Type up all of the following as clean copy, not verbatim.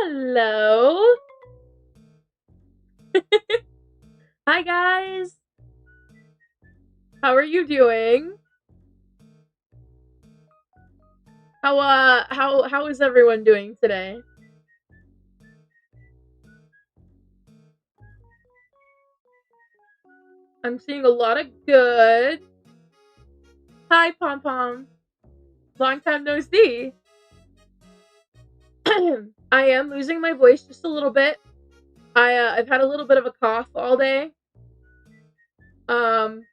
Hello. Hi guys. How are you doing? How is everyone doing today? I'm seeing a lot of good. Hi Pom Pom. Long time no see. I am losing my voice just a little bit. I've had a little bit of a cough all day. Um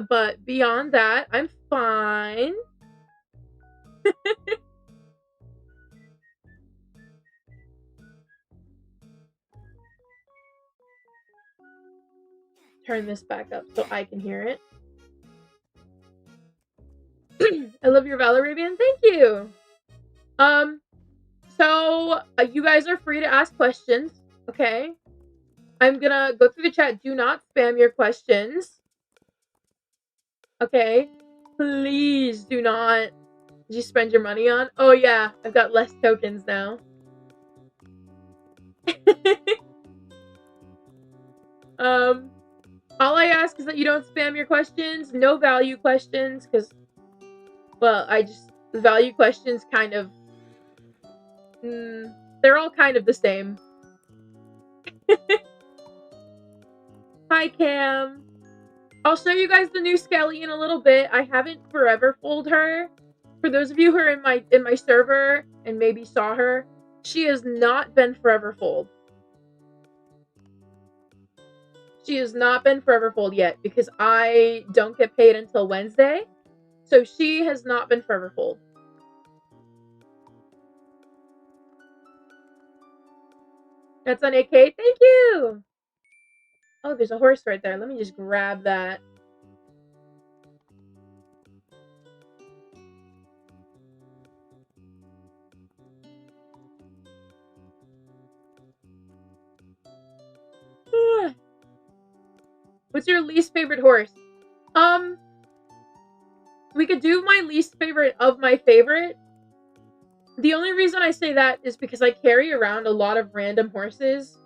but beyond that, I'm fine. Turn this back up so I can hear it. I love your Valeribian. Thank you. Um So, you guys are free to ask questions, okay? I'm gonna go through the chat. Do not spam your questions, okay? Please do not. Did you spend your money on? Oh yeah, I've got less tokens now. All I ask is that you don't spam your questions. No value questions, because, well, value questions kind of, they're all kind of the same. Hi, Cam. I'll show you guys the new Skelly in a little bit. I haven't forever fooled her. For those of you who are in my server and maybe saw her, she has not been forever fooled. She has not been forever fooled yet because I don't get paid until Wednesday. So she has not been forever fooled. That's on AK. Thank you. Oh, there's a horse right there. Let me just grab that. What's your least favorite horse? We could do my least favorite of my favorite. The only reason I say that is because I carry around a lot of random horses.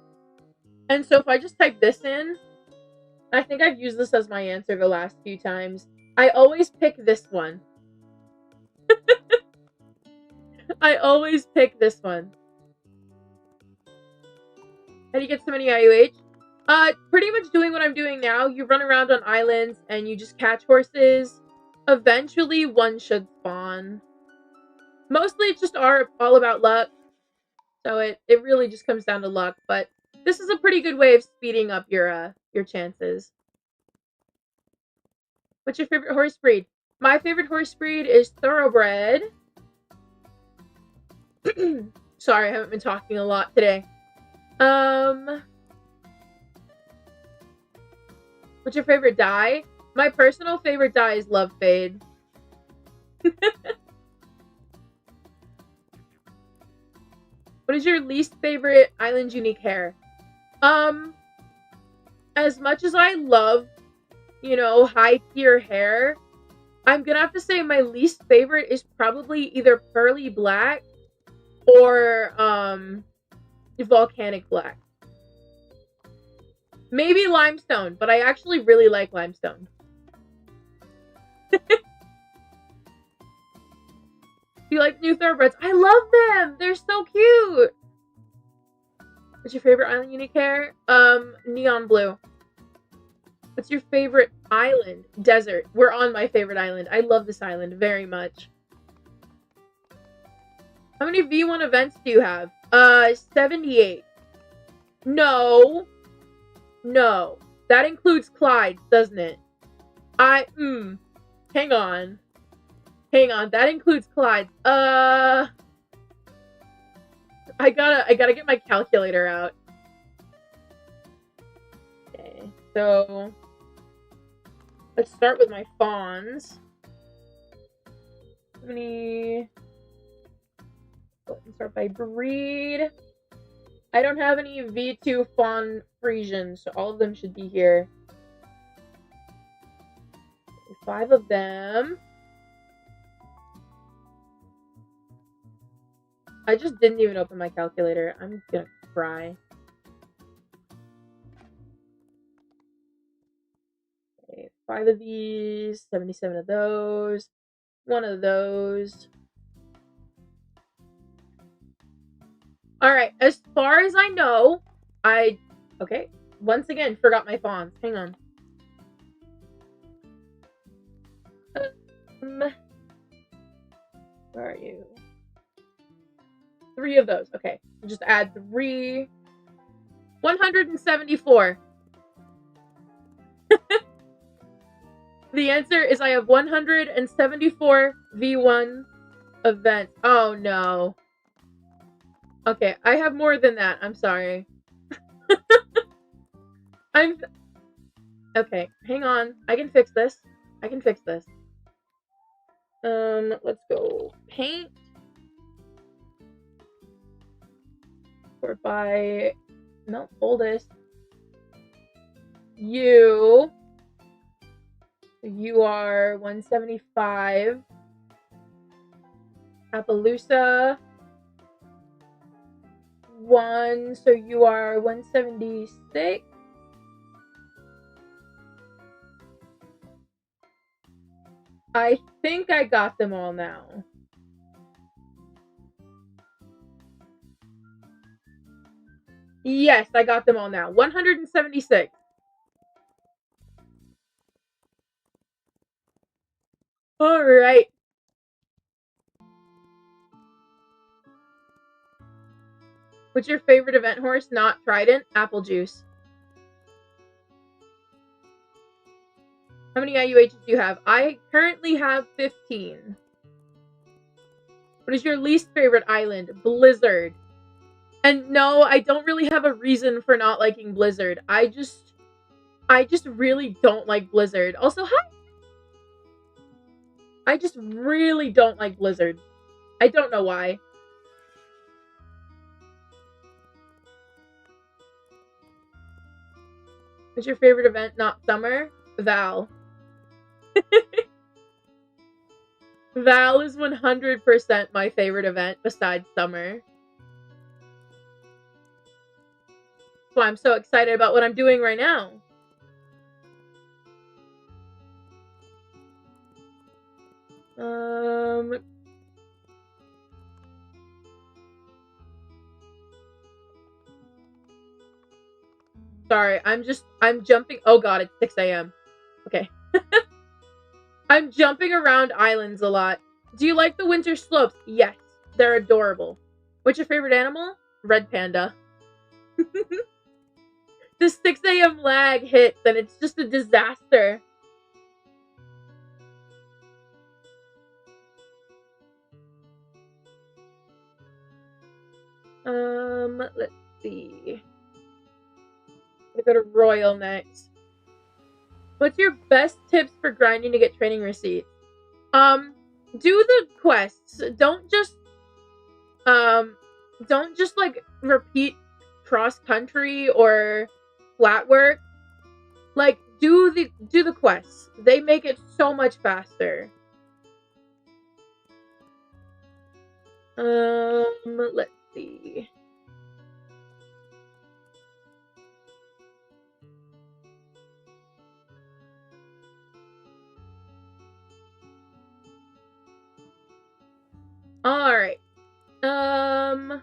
And so if I just type this in, I think I've used this as my answer the last few times. I always pick this one. I always pick this one. How do you get so many IUH? Pretty much doing what I'm doing now. You run around on islands and you just catch horses. Eventually, one should spawn. Mostly, it's just all about luck. So it really just comes down to luck. But this is a pretty good way of speeding up your chances. What's your favorite horse breed? My favorite horse breed is thoroughbred. Sorry, I haven't been talking a lot today. What's your favorite dye? My personal favorite dye is Love Fade. What is your least favorite island unique hair? As much as I love, high tier hair, I'm gonna have to say my least favorite is probably either pearly black or volcanic black. Maybe limestone, but I actually really like limestone. Do you like new thoroughbreds? I love them! They're so cute! What's your favorite island unique hair? Neon blue. What's your favorite island? Desert. We're on my favorite island. I love this island very much. How many V1 events do you have? 78. No. No. That includes Clyde's, doesn't it? Hang on. Hang on. That includes Clyde's. I gotta get my calculator out. Okay, so let's start with my fawns. How many? Let's start by breed. I don't have any V2 fawn Frisians, so all of them should be here. 5 of them. I just didn't even open my calculator. I'm gonna cry. Okay, 5 of these, 77 of those, 1 of those. Alright, as far as I know, okay, once again, forgot my fonts. Hang on. Where are you? 3 of those. Okay, just add 3. 174. The answer is I have 174 V1 events. Oh no. Okay, I have more than that. I'm sorry. Okay, hang on. I can fix this. Let's go paint. Sort by, no, oldest. You are 175. Appaloosa 1, so you are 176. I think I got them all now. Yes, I got them all now. 176. All right. What's your favorite event horse? Not Trident? Apple juice. How many IUHs do you have? I currently have 15. What is your least favorite island? Blizzard. And no, I don't really have a reason for not liking Blizzard. I just really don't like Blizzard. Also, hi! I just really don't like Blizzard. I don't know why. What's your favorite event? Not summer? Val. Val is 100% my favorite event besides summer. That's why I'm so excited about what I'm doing right now. Sorry, I'm jumping. Oh god, it's 6 a.m. Okay. I'm jumping around islands a lot. Do you like the winter slopes? Yes, they're adorable. What's your favorite animal? Red panda. The 6 a.m. lag hits and it's just a disaster. Let's see. I'm gonna go to Royal next. What's your best tips for grinding to get training receipts? Do the quests. Don't just like repeat cross country or flat work. Like do the quests. They make it so much faster. Let's see. Alright. What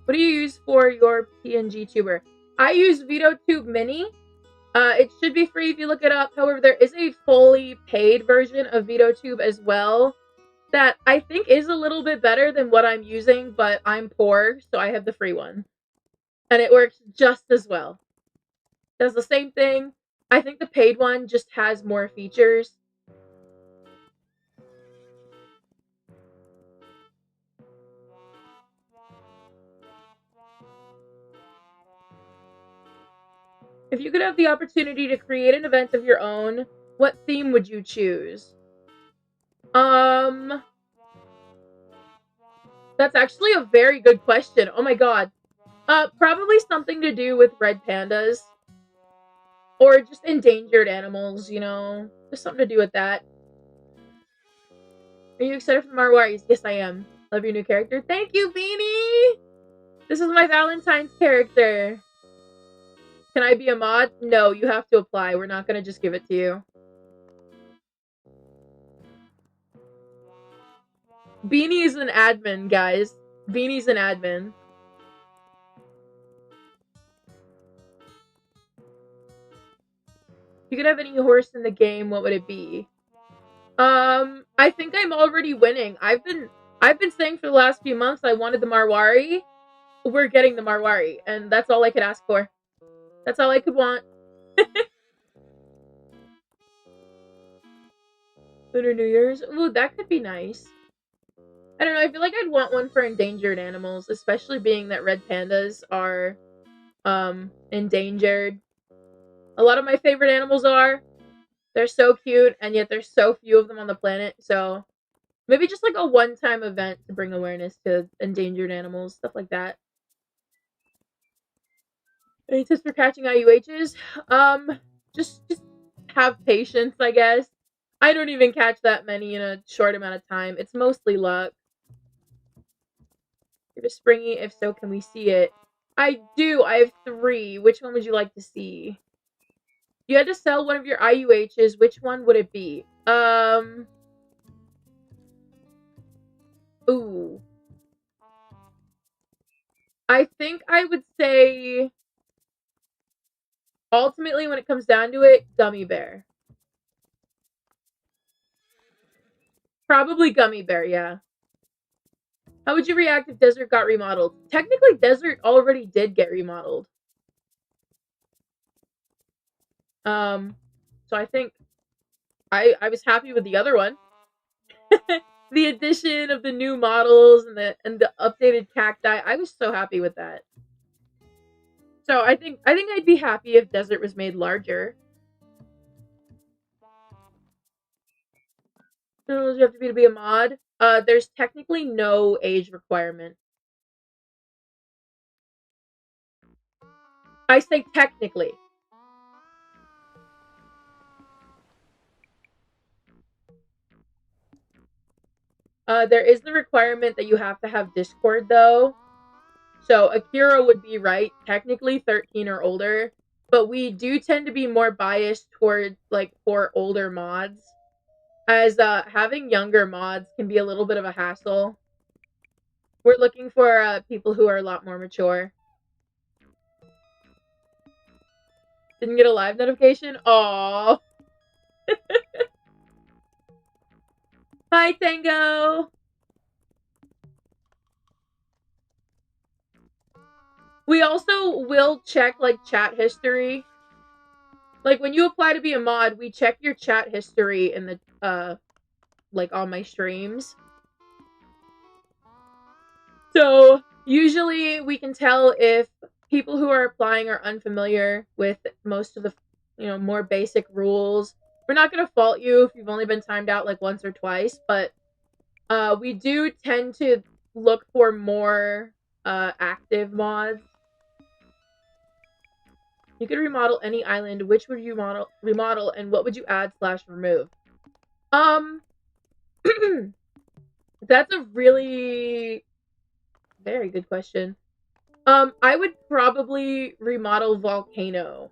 do you use for your PNG tuber? I use VideoTube Mini. It should be free if you look it up. However, there is a fully paid version of VideoTube as well that I think is a little bit better than what I'm using, but I'm poor, so I have the free one. And it works just as well. Does the same thing. I think the paid one just has more features. If you could have the opportunity to create an event of your own, what theme would you choose? That's actually a very good question. Oh my god. Probably something to do with red pandas. Or just endangered animals, you know? Just something to do with that. Are you excited for Marwaris? Yes, I am. Love your new character. Thank you, Beanie! This is my Valentine's character. Can I be a mod? No, you have to apply. We're not gonna just give it to you. Beanie is an admin, guys. Beanie's an admin. If you could have any horse in the game, what would it be? I think I'm already winning. I've been saying for the last few months I wanted the Marwari. We're getting the Marwari, and that's all I could ask for. That's all I could want. Lunar New Year's? Ooh, that could be nice. I don't know, I feel like I'd want one for endangered animals, especially being that red pandas are, endangered. A lot of my favorite animals are. They're so cute, and yet there's so few of them on the planet, so maybe just like a one-time event to bring awareness to endangered animals, stuff like that. Any tips for catching IUHs? Just have patience, I guess. I don't even catch that many in a short amount of time. It's mostly luck. Give a springy. If so, can we see it? I do. I have 3. Which one would you like to see? You had to sell one of your IUHs. Which one would it be? Ooh. I think I would say, ultimately, when it comes down to it, Gummy Bear. Probably Gummy Bear, yeah. How would you react if Desert got remodeled? Technically, Desert already did get remodeled. So I think I was happy with the other one. The addition of the new models and the updated cacti, I was so happy with that. So I think I'd be happy if Desert was made larger. So you have to be a mod. There's technically no age requirement. I say technically. There is the requirement that you have to have Discord though. So Akira would be right, technically 13 or older, but we do tend to be more biased towards like for older mods, as having younger mods can be a little bit of a hassle. We're looking for people who are a lot more mature. Didn't get a live notification? Aww. Hi, Tango. We also will check like chat history. Like when you apply to be a mod, we check your chat history in the like on my streams. So usually we can tell if people who are applying are unfamiliar with most of the more basic rules. We're not going to fault you if you've only been timed out like once or twice, but we do tend to look for more active mods. You could remodel any island. Which would you remodel and what would you add / remove? That's a really very good question. I would probably remodel Volcano.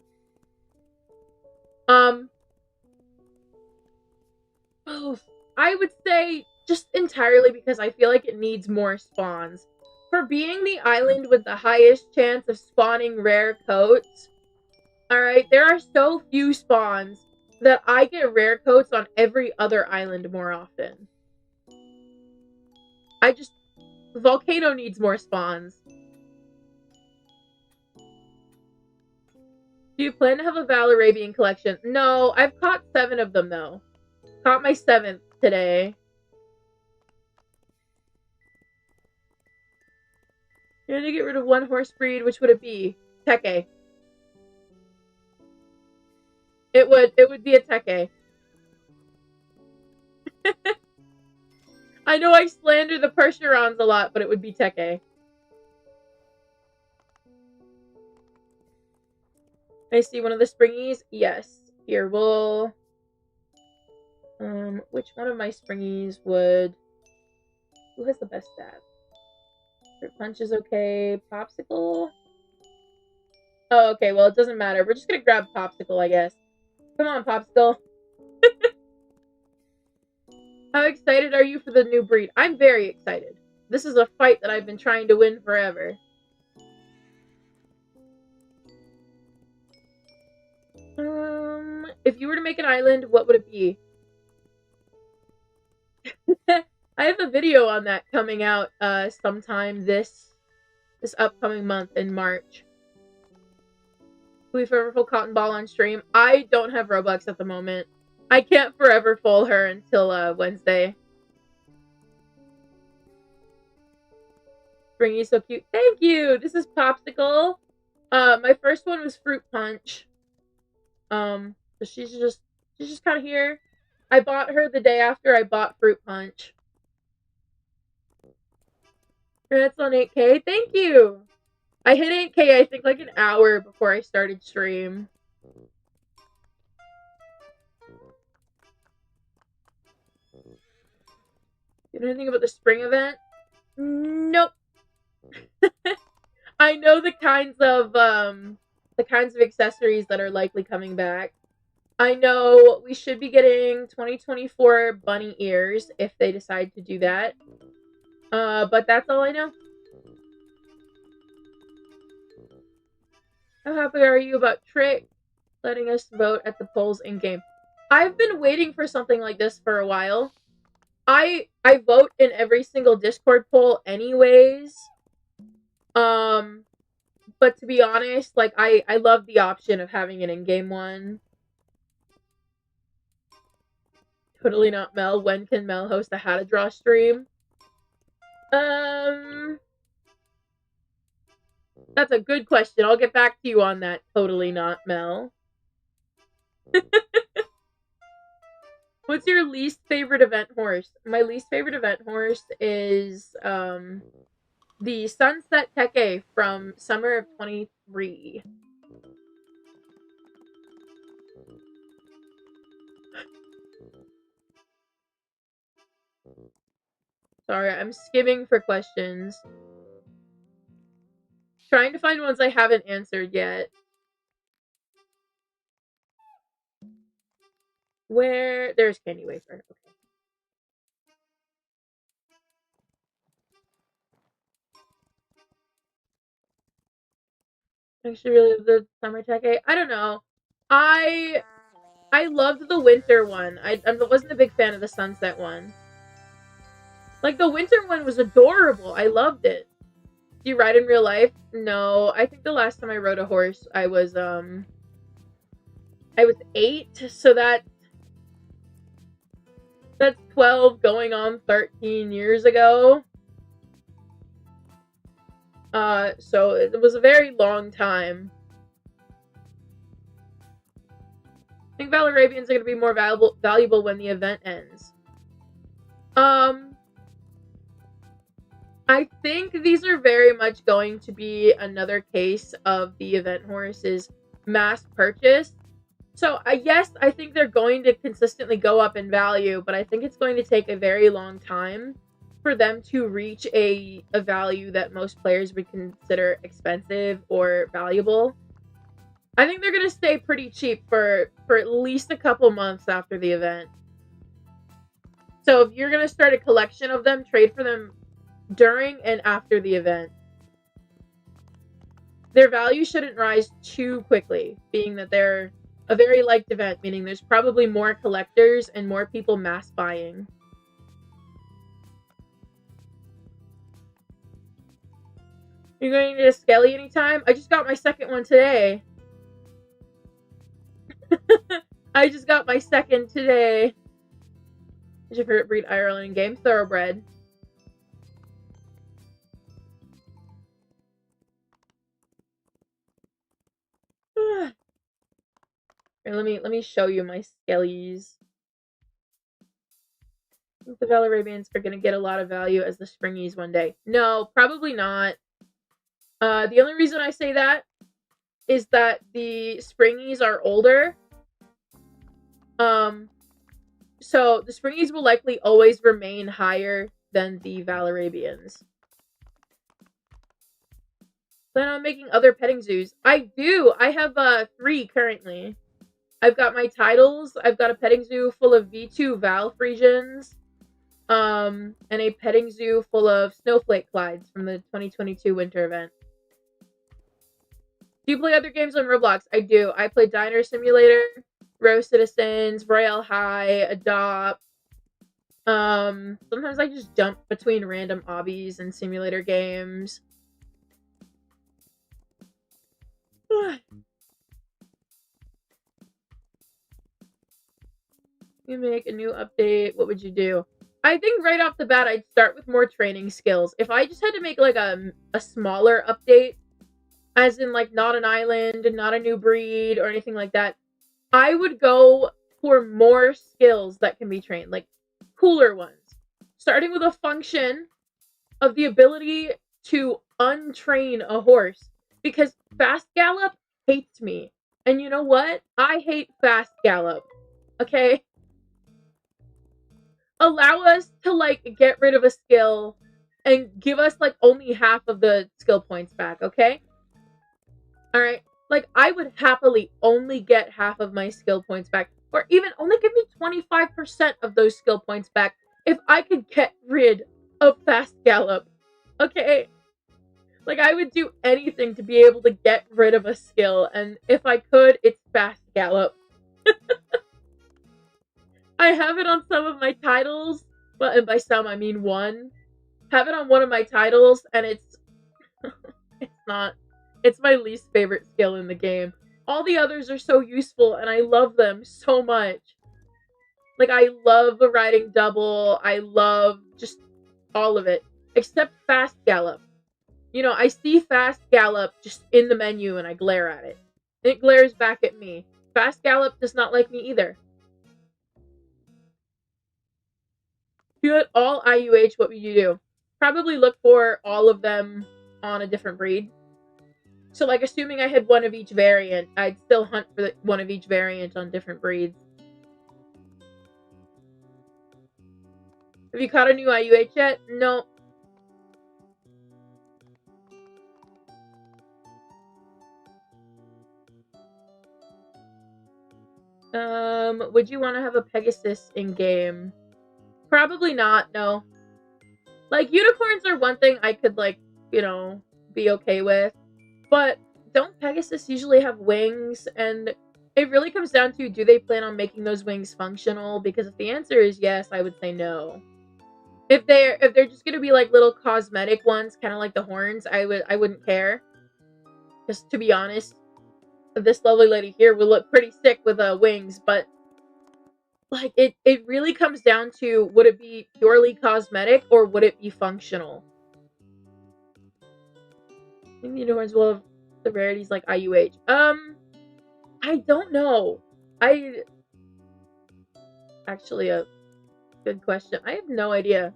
I would say just entirely because I feel like it needs more spawns. For being the island with the highest chance of spawning rare coats, alright, there are so few spawns that I get rare coats on every other island more often. Volcano needs more spawns. Do you plan to have a Valarabian collection? No, I've caught 7 of them though. Caught my 7th today. You're gonna get rid of one horse breed, which would it be? Teke. It would be a Teke. I know I slander the Percherons a lot, but it would be Teke. I see one of the springies. Yes. Here, we'll which one of my springies would Who has the best stab? Fruit punch is okay. Popsicle? Oh, okay, well, it doesn't matter. We're just gonna grab Popsicle, I guess. Come on, Popsicle. How excited are you for the new breed? I'm very excited. This is a fight that I've been trying to win forever. If you were to make an island, what would it be? I have a video on that coming out sometime this upcoming month in March. Can we forever full Cotton Ball on stream? I don't have Robux at the moment. I can't forever full her until Wednesday. Springy's so cute. Thank you! This is Popsicle. My first one was Fruit Punch. So she's just kind of here. I bought her the day after I bought Fruit Punch. Congrats on 8K. Thank you! I hit 8K, I think, like an hour before I started stream. You know anything about the spring event? Nope. I know the kinds of accessories that are likely coming back. I know we should be getting 2024 bunny ears if they decide to do that. But that's all I know. How happy are you about Trick letting us vote at the polls in game? I've been waiting for something like this for a while. I vote in every single Discord poll anyways. But to be honest, like I love the option of having an in-game one. Totally not Mel. When can Mel host a How to Draw stream? That's a good question. I'll get back to you on that. Totally not Mel. What's your least favorite event horse? My least favorite event horse is the Sunset Tack from summer of 23. Sorry, I'm skimming for questions. Trying to find ones I haven't answered yet. Where? There's Candy Wafer. Okay. Actually, really the summer Tack. I don't know. I loved the winter one. I wasn't a big fan of the sunset one. Like, the winter one was adorable. I loved it. Do you ride in real life? No. I think the last time I rode a horse, I was 8, so that's 12 going on 13 years ago. So it was a very long time. I think Valarabians are going to be more valuable when the event ends. I think these are very much going to be another case of the event horses mass purchase. So yes, I think they're going to consistently go up in value, but I think it's going to take a very long time for them to reach a value that most players would consider expensive or valuable. I think they're going to stay pretty cheap for at least a couple months after the event. So if you're going to start a collection of them, trade for them during and after the event. Their value shouldn't rise too quickly, being that they're a very liked event, meaning there's probably more collectors and more people mass buying. You're going to get a Skelly anytime? I just got my second one today. I just got my second today. What's your favorite breed Ireland game? Thoroughbred. Here, let me show you my Skellies. I think the Valarabians are gonna get a lot of value as the Springies one day. No, probably not. The only reason I say that is that the Springies are older. So the Springies will likely always remain higher than the Valarabians. Plan on making other petting zoos? I do. I have 3 currently. I've got my Tidals. I've got a petting zoo full of V2 Val Frisians. And a petting zoo full of Snowflake Clydes from the 2022 winter event. Do you play other games on Roblox? I do. I play Diner Simulator, Row Citizens, Royale High, Adopt. Sometimes I just jump between random obbies and simulator games. You make a new update, what would you do? I think right off the bat, I'd start with more training skills. If I just had to make like a smaller update, as in like not an island and not a new breed or anything like that, I would go for more skills that can be trained, like cooler ones. Starting with a function of the ability to untrain a horse, because fast gallop hates me. And you know what? I hate fast gallop. Okay? Allow us to like get rid of a skill and give us like only half of the skill points back, okay? Alright? Like, I would happily only get half of my skill points back, or even only give me 25% of those skill points back if I could get rid of fast gallop. Okay? Like, I would do anything to be able to get rid of a skill, and if I could, it's fast gallop. I have it on some of my titles, well, and by some I mean one. Have it on one of my titles, and it's not. It's my least favorite skill in the game. All the others are so useful, and I love them so much. Like, I love the riding double. I love just all of it, except fast gallop. You know, I see fast gallop just in the menu, and I glare at it. It glares back at me. Fast gallop does not like me either. If you had all IUH, what would you do? Probably look for all of them on a different breed. So, like, assuming I had one of each variant, I'd still hunt for one of each variant on different breeds. Have you caught a new IUH yet? No. Would you want to have a Pegasus in-game? Probably not, no. Like, unicorns are one thing I could, like, you know, be okay with. But don't Pegasus usually have wings? And it really comes down to, do they plan on making those wings functional? Because if the answer is yes, I would say no. If they're just gonna be like little cosmetic ones, kind of like the horns, I wouldn't care. Just to be honest, this lovely lady here would look pretty sick with wings, but like it really comes down to, would it be purely cosmetic or would it be functional? Unicorns will have the rarities like IUH. I don't know. Actually, a good question. I have no idea.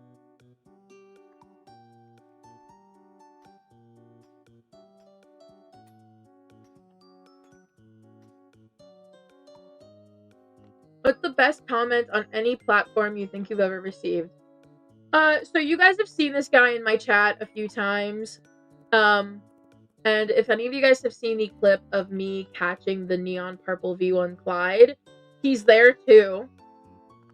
What's the best comment on any platform you think you've ever received? So you guys have seen this guy in my chat a few times. And if any of you guys have seen the clip of me catching the neon purple V1 Clyde, he's there too.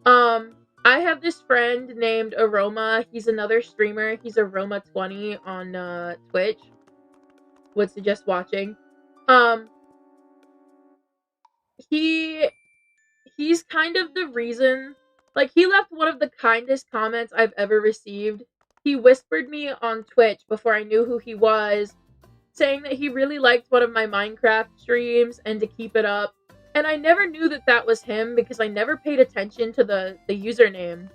I have this friend named Aroma. He's another streamer. He's Aroma20 on Twitch. Would suggest watching. He's kind of the reason, like, he left one of the kindest comments I've ever received. He whispered me on Twitch before I knew who he was, saying that he really liked one of my Minecraft streams and to keep it up. And I never knew that that was him because I never paid attention to the username.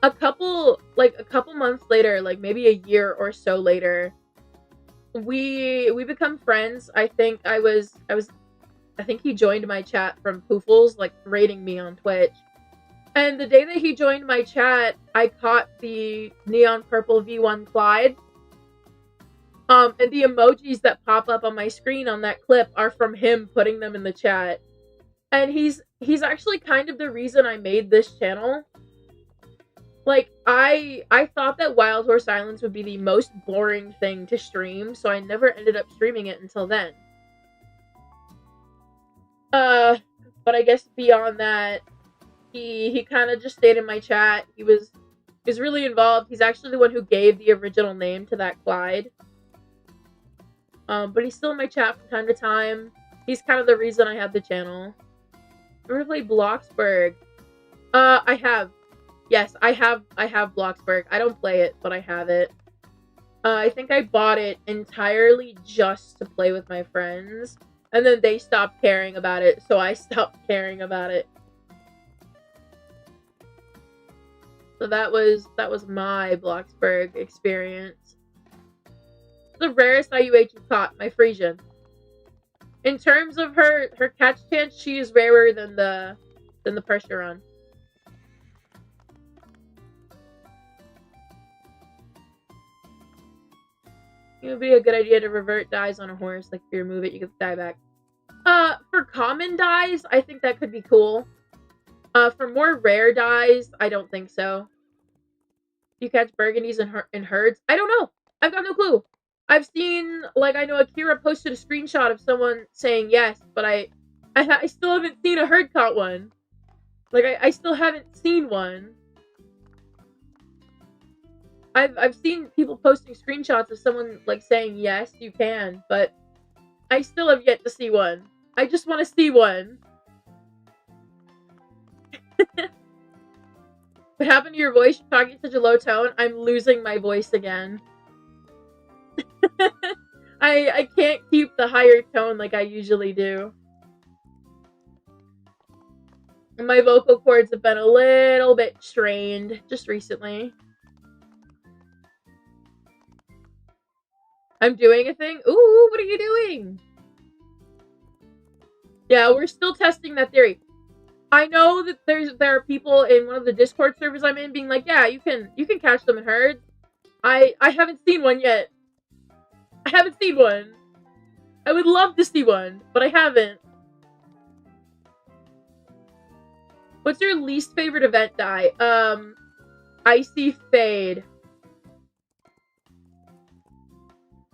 A couple months later, like maybe a year or so later, we become friends. I think he joined my chat from Poofles, like rating me on Twitch. And the day that he joined my chat, I caught the neon purple V1 Clyde. And the emojis that pop up on my screen on that clip are from him putting them in the chat. And he's actually kind of the reason I made this channel. Like, I thought that Wild Horse Islands would be the most boring thing to stream, so I never ended up streaming it until then. But I guess beyond that, he kind of just stayed in my chat. He was really involved. He's actually the one who gave the original name to that Clyde. But he's still in my chat from time to time. He's kind of the reason I have the channel. Ever play Bloxburg? I have. Yes, I have Bloxburg. I don't play it, but I have it. I think I bought it entirely just to play with my friends. And then they stopped caring about it, so I stopped caring about it. So that was my Bloxburg experience. The rarest IUH you've caught, my Frisian. In terms of her catch chance, she is rarer than the Percheron. It would be a good idea to revert dies on a horse. Like, if you remove it, you get the die back. For common dies, I think that could be cool. For more rare dies, I don't think so. You catch burgundies in herds? I don't know. I've got no clue. I've seen, like, I know Akira posted a screenshot of someone saying yes, but I still haven't seen a herd caught one. Like, I still haven't seen one. I've seen people posting screenshots of someone, like, saying yes, you can, but I still have yet to see one. I just want to see one. What happened to your voice? You're talking such a low tone. I'm losing my voice again. I can't keep the higher tone like I usually do. My vocal cords have been a little bit strained just recently. I'm doing a thing? Ooh, what are you doing? Yeah, we're still testing that theory. I know that there are people in one of the Discord servers I'm in being like, yeah, you can catch them in herds. I haven't seen one yet. I haven't seen one. I would love to see one, but I haven't. What's your least favorite event die? Icy Fade.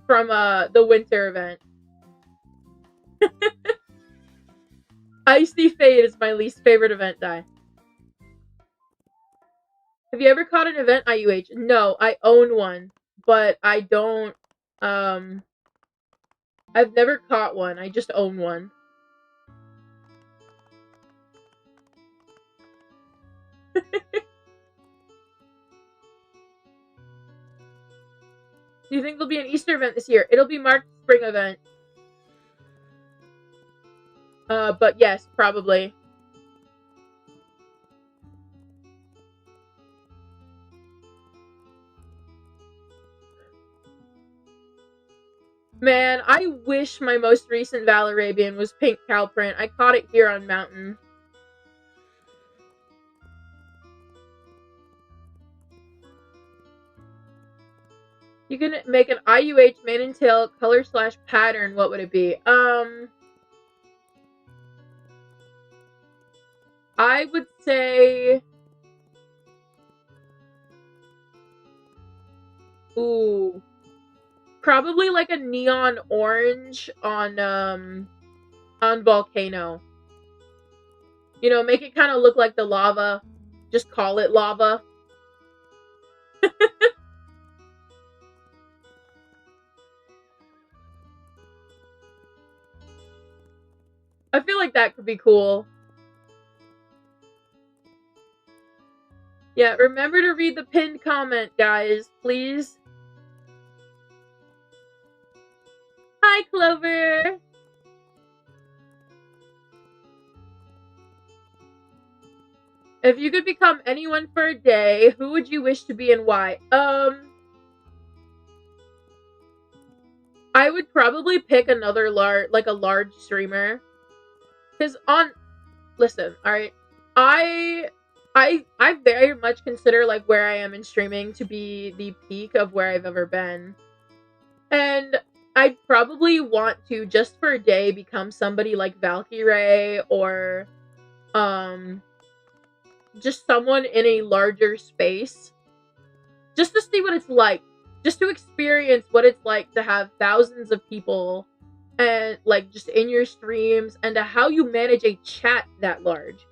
From the winter event. Icy Fade is my least favorite event die. Have you ever caught an event IUH? No, I own one, but I don't, I've never caught one. I just own one. Do you think there'll be an Easter event this year? It'll be marked spring event. But yes, probably. Man, I wish my most recent Valarabian was pink cow print. I caught it here on Mountain. You can make an IUH mane and tail color / pattern. What would it be? I would say, ooh, probably like a neon orange on Volcano. You know, make it kind of look like the lava. Just call it lava. I feel like that could be cool. Yeah, remember to read the pinned comment, guys, please. Hi, Clover! If you could become anyone for a day, who would you wish to be and why? I would probably pick another large streamer. Because listen, alright, I very much consider, like, where I am in streaming to be the peak of where I've ever been. And I'd probably want to, just for a day, become somebody like Valkyrae or, just someone in a larger space, just to see what it's like, just to experience what it's like to have thousands of people and like just in your streams, and to how you manage a chat that large.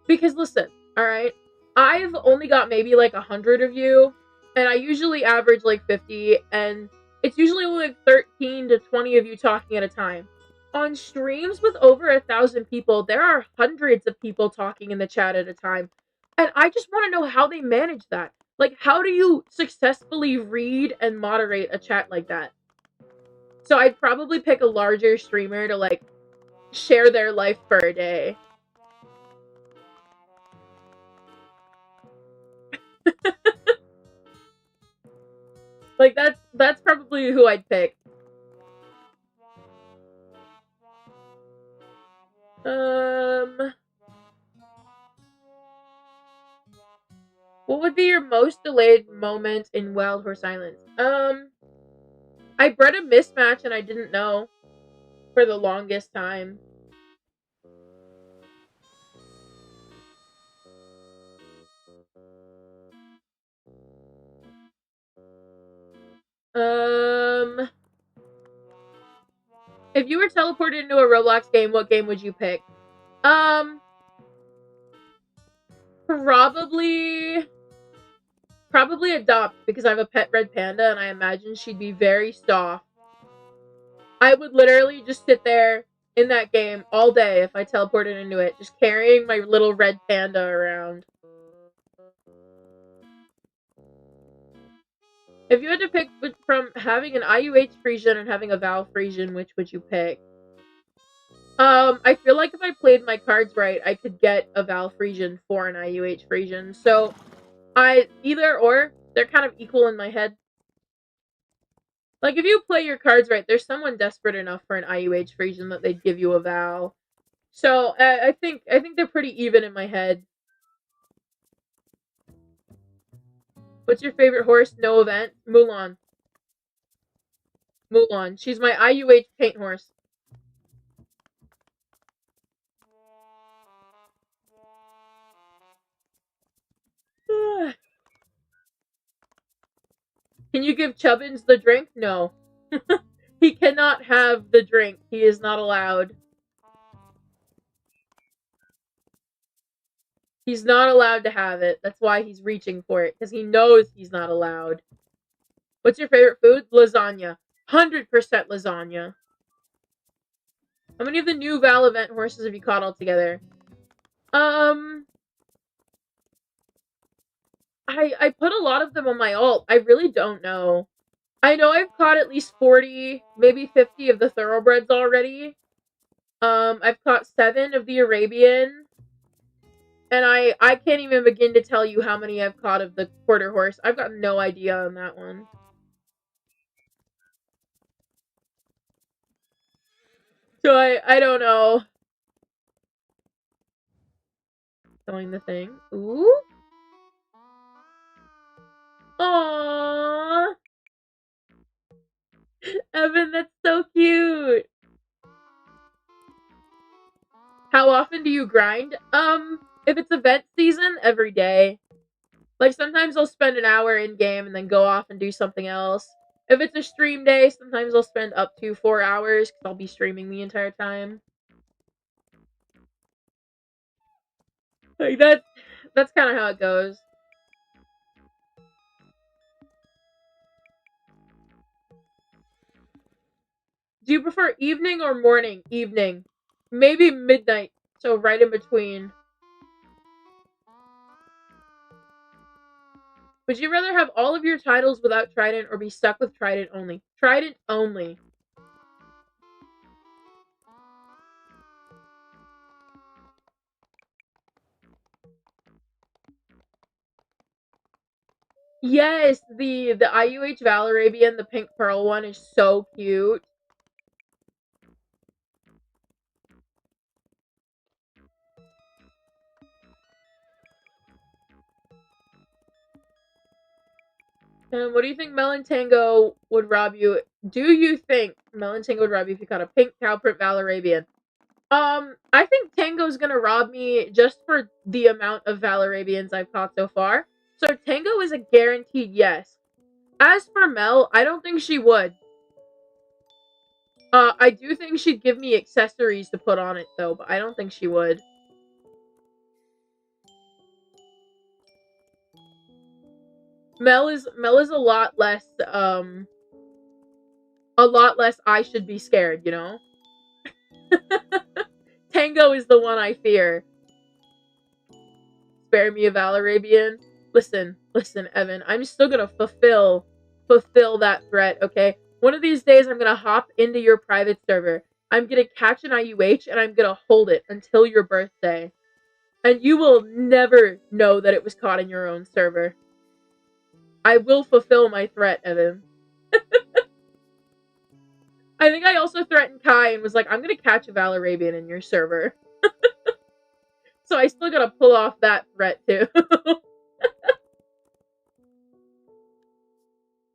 Because listen, all right, I've only got maybe like 100 of you, and I usually average like 50, and it's usually only like 13 to 20 of you talking at a time. On streams with over 1,000 people, there are hundreds of people talking in the chat at a time. And I just want to know how they manage that. Like, how do you successfully read and moderate a chat like that? So I'd probably pick a larger streamer to like share their life for a day. Like that's probably who I'd pick. What would be your most delayed moment in Wild Horse Islands? I bred a mismatch and I didn't know for the longest time. If you were teleported into a Roblox game, what game would you pick? Probably Adopt, because I have a pet red panda and I imagine she'd be very soft. I would literally just sit there in that game all day if I teleported into it, just carrying my little red panda around. If you had to pick from having an IUH Frisian and having a Val Frisian, which would you pick? I feel like if I played my cards right, I could get a Val Frisian for an IUH Frisian. So, either or, they're kind of equal in my head. Like, if you play your cards right, there's someone desperate enough for an IUH Frisian that they'd give you a Val. So, I think they're pretty even in my head. What's your favorite horse? No event? Mulan. Mulan. She's my IUH paint horse. Can you give Chubbins the drink? No. He cannot have the drink. He is not allowed. He's not allowed to have it. That's why he's reaching for it, because he knows he's not allowed. What's your favorite food? Lasagna. 100% lasagna. How many of the new Val event horses have you caught altogether? I put a lot of them on my alt. I really don't know. I know I've caught at least 40, maybe 50 of the thoroughbreds already. I've caught 7 of the Arabian. And I can't even begin to tell you how many I've caught of the quarter horse. I've got no idea on that one. So I don't know. Showing the thing. Ooh. Aww. Evan, that's so cute. How often do you grind? If it's event season, every day. Like, sometimes I'll spend an hour in game and then go off and do something else. If it's a stream day, sometimes I'll spend up to 4 hours because I'll be streaming the entire time. Like, that's kind of how it goes. Do you prefer evening or morning? Evening. Maybe midnight, so right in between. Would you rather have all of your titles without Trident or be stuck with Trident only? Trident only. Yes, the IUH Valarabian, the pink pearl one, is so cute. And what do you think Melantango would rob you? Do you think Melantango would rob you if you caught a pink cowprint Valarabian? I think Tango's gonna rob me just for the amount of Valarabians I've caught so far. So Tango is a guaranteed yes. As for Mel, I don't think she would. I do think she'd give me accessories to put on it though, but I don't think she would. Mel is a lot less I should be scared, you know? Tango is the one I fear. Spare me a Valarabian. Listen, Evan, I'm still gonna fulfill that threat, okay? One of these days I'm gonna hop into your private server. I'm gonna catch an IUH and I'm gonna hold it until your birthday. And you will never know that it was caught in your own server. I will fulfill my threat, Evan. I think I also threatened Kai and was like, I'm gonna catch a Valarabian in your server. So I still gotta pull off that threat too.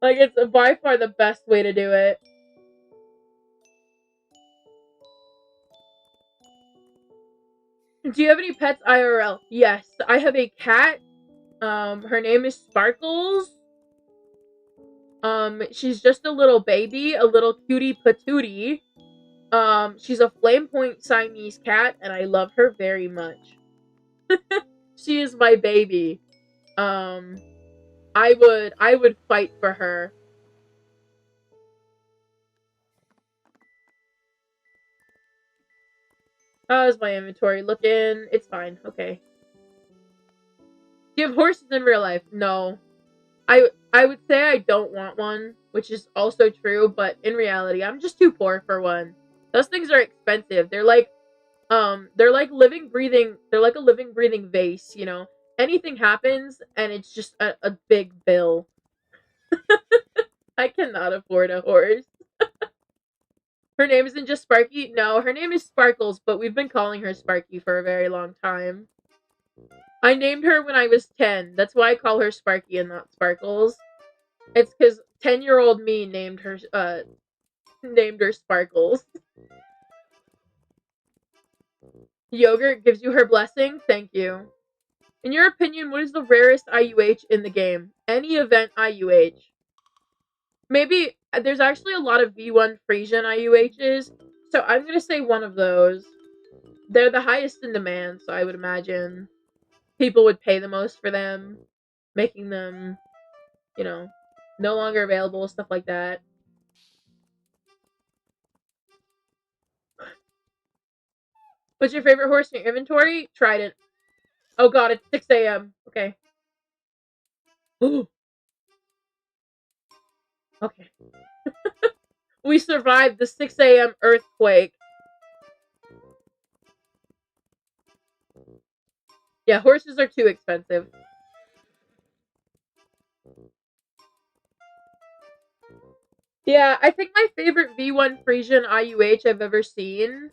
Like, it's by far the best way to do it. Do you have any pets IRL? Yes, I have a cat. Her name is Sparkles. She's just a little baby, a little cutie patootie. She's a flame point Siamese cat, and I love her very much. She is my baby. I would fight for her. How's my inventory looking? It's fine. Okay. Do you have horses in real life? No. I would say I don't want one, which is also true, but in reality, I'm just too poor for one. Those things are expensive. They're like a living breathing vase, you know. Anything happens and it's just a big bill. I cannot afford a horse. Her name isn't just Sparky. No, her name is Sparkles, but we've been calling her Sparky for a very long time. I named her when I was 10. That's why I call her Sparky and not Sparkles. It's because 10-year-old me named her Sparkles. Yogurt gives you her blessing? Thank you. In your opinion, what is the rarest IUH in the game? Any event IUH. Maybe there's actually a lot of V1 Frisian IUHs, so I'm gonna say one of those. They're the highest in demand, so I would imagine people would pay the most for them, making them, you know, no longer available, stuff like that. What's your favorite horse in your inventory? Trident. Oh god, it's 6 a.m. Okay. Ooh. Okay. We survived the 6 a.m. earthquake. Yeah, horses are too expensive. Yeah, I think my favorite V1 Frisian IUH I've ever seen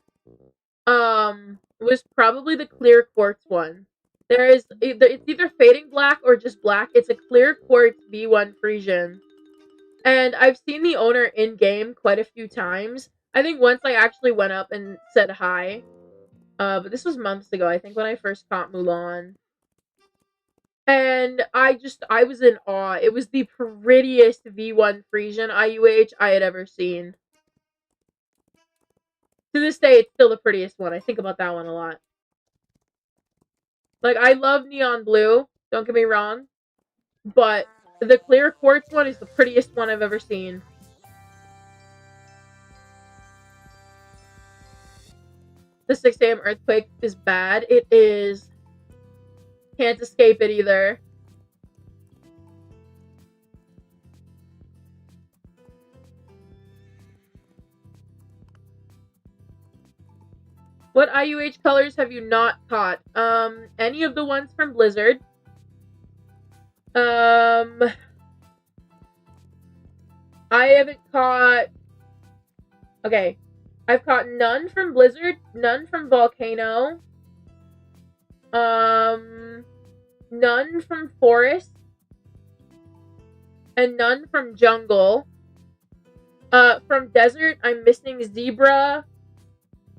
was probably the clear quartz one. It's either fading black or just black. It's a clear quartz V1 Frisian. And I've seen the owner in game quite a few times. I think once I actually went up and said hi. But this was months ago, I think, when I first caught Mulan. And I was in awe. It was the prettiest V1 Frisian IUH I had ever seen. To this day, it's still the prettiest one. I think about that one a lot. Like, I love neon blue, don't get me wrong. But the clear quartz one is the prettiest one I've ever seen. The 6 a.m. earthquake is bad. It is. Can't escape it either. What IUH colors have you not caught? Any of the ones from Blizzard. I haven't caught... Okay. I've caught none from Blizzard, none from Volcano, none from Forest, and none from Jungle. From Desert, I'm missing Zebra,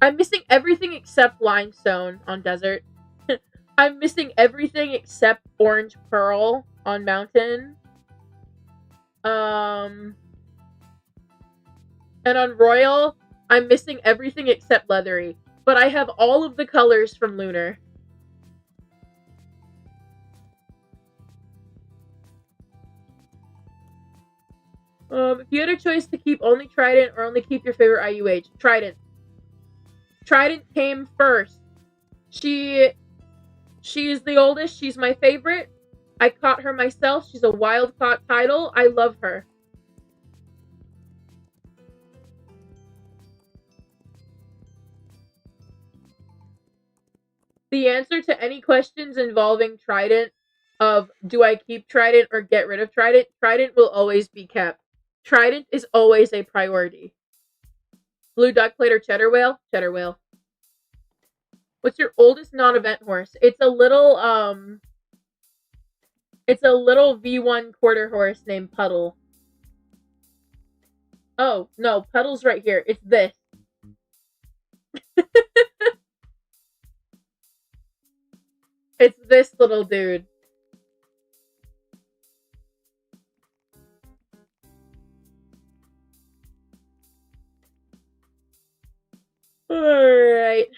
I'm missing everything except limestone on desert. I'm missing everything except orange pearl on mountain. And on royal, I'm missing everything except leathery. But I have all of the colors from lunar. If you had a choice to keep only Trident or only keep your favorite IUH, Trident. Trident came first. She is the oldest. She's my favorite. I caught her myself. She's a wild caught Tidal. I love her. The answer to any questions involving Trident of do I keep Trident or get rid of Trident, Trident will always be kept. Trident is always a priority. Blue duckplate or cheddar whale? Cheddar whale. What's your oldest non-event horse? It's a little V1 quarter horse named Puddle. Oh, no, Puddle's right here. It's this. It's this little dude. Alright.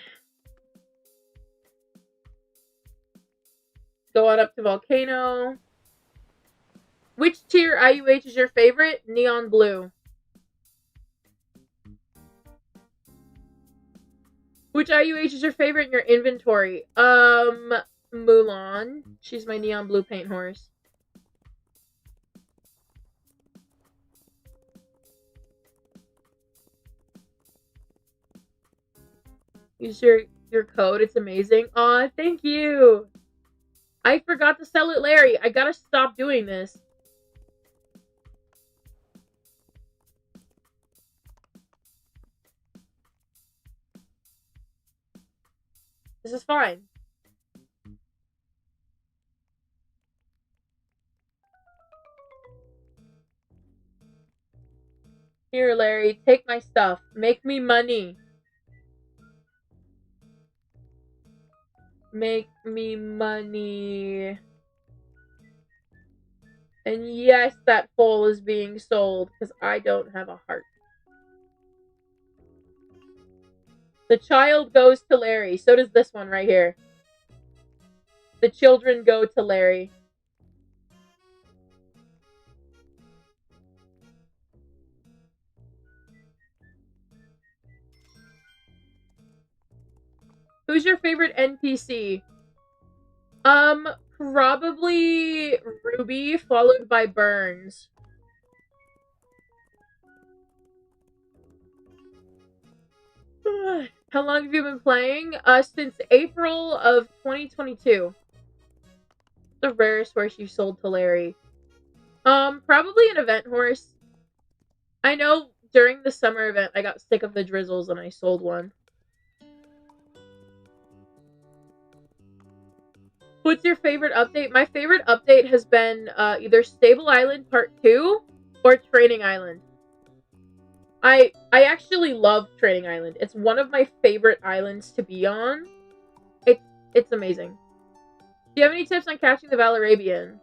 Go on up to Volcano. Which tier IUH is your favorite? Neon Blue. Which IUH is your favorite in your inventory? Mulan. She's my neon blue paint horse. Use your code. It's amazing. Aw, thank you. I forgot to sell it, Larry. I gotta stop doing this. This is fine. Here, Larry, take my stuff. Make me money. Make me money. And yes, that foal is being sold because I don't have a heart. The child goes to Larry. So does this one right here. The children go to Larry. Who's your favorite NPC? Probably Ruby, followed by Burns. How long have you been playing? Since April of 2022. The rarest horse you sold to Larry. Probably an event horse. I know during the summer event I got sick of the drizzles and I sold one. What's your favorite update? My favorite update has been either Stable Island Part 2 or Training Island. I actually love Training Island. It's one of my favorite islands to be on. It's amazing. Do you have any tips on catching the Valarabian?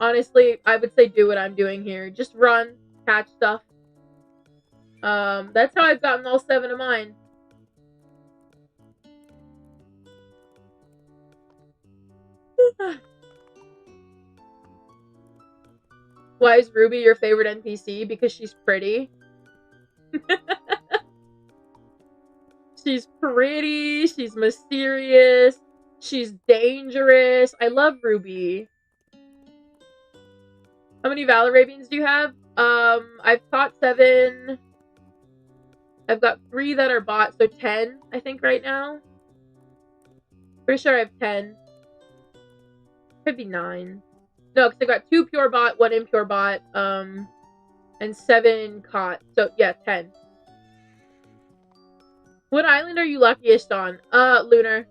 Honestly, I would say do what I'm doing here. Just run, catch stuff. That's how I've gotten all 7 of mine. Why is Ruby your favorite NPC? Because she's pretty. She's pretty, she's mysterious, she's dangerous. I love Ruby. How many Valarabians do you have? I've caught 7. I've got 3 that are bought, so 10, I think, right now. Pretty sure I have 10. Could be 9. No, because I got 2 pure bot, 1 impure bot, and 7 caught. So, yeah, 10. What island are you luckiest on? Lunar.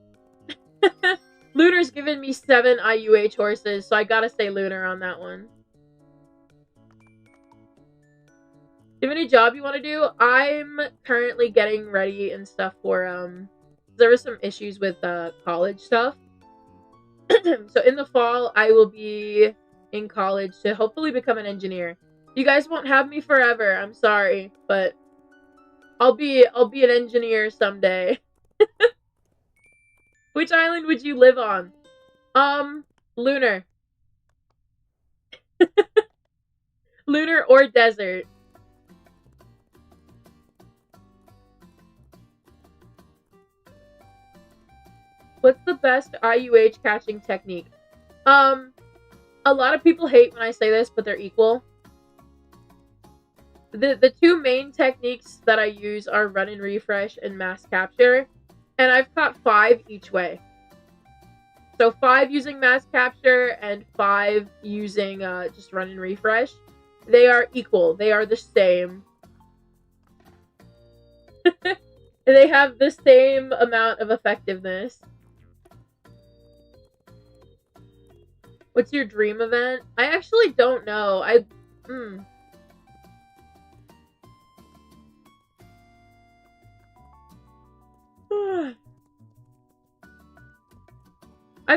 Lunar's given me 7 IUH horses, so I gotta say Lunar on that one. Do you have any job you want to do? I'm currently getting ready and stuff for there was some issues with college stuff. So in the fall I will be in college to hopefully become an engineer. You guys won't have me forever. I'm sorry, but I'll be an engineer someday. Which island would you live on? Lunar. Lunar or desert. What's the best IUH catching technique? A lot of people hate when I say this, but they're equal. The two main techniques that I use are run and refresh and mass capture, and I've caught 5 each way. So 5 using mass capture and 5 using just run and refresh. They are equal. They are the same. They have the same amount of effectiveness. What's your dream event? I actually don't know. I've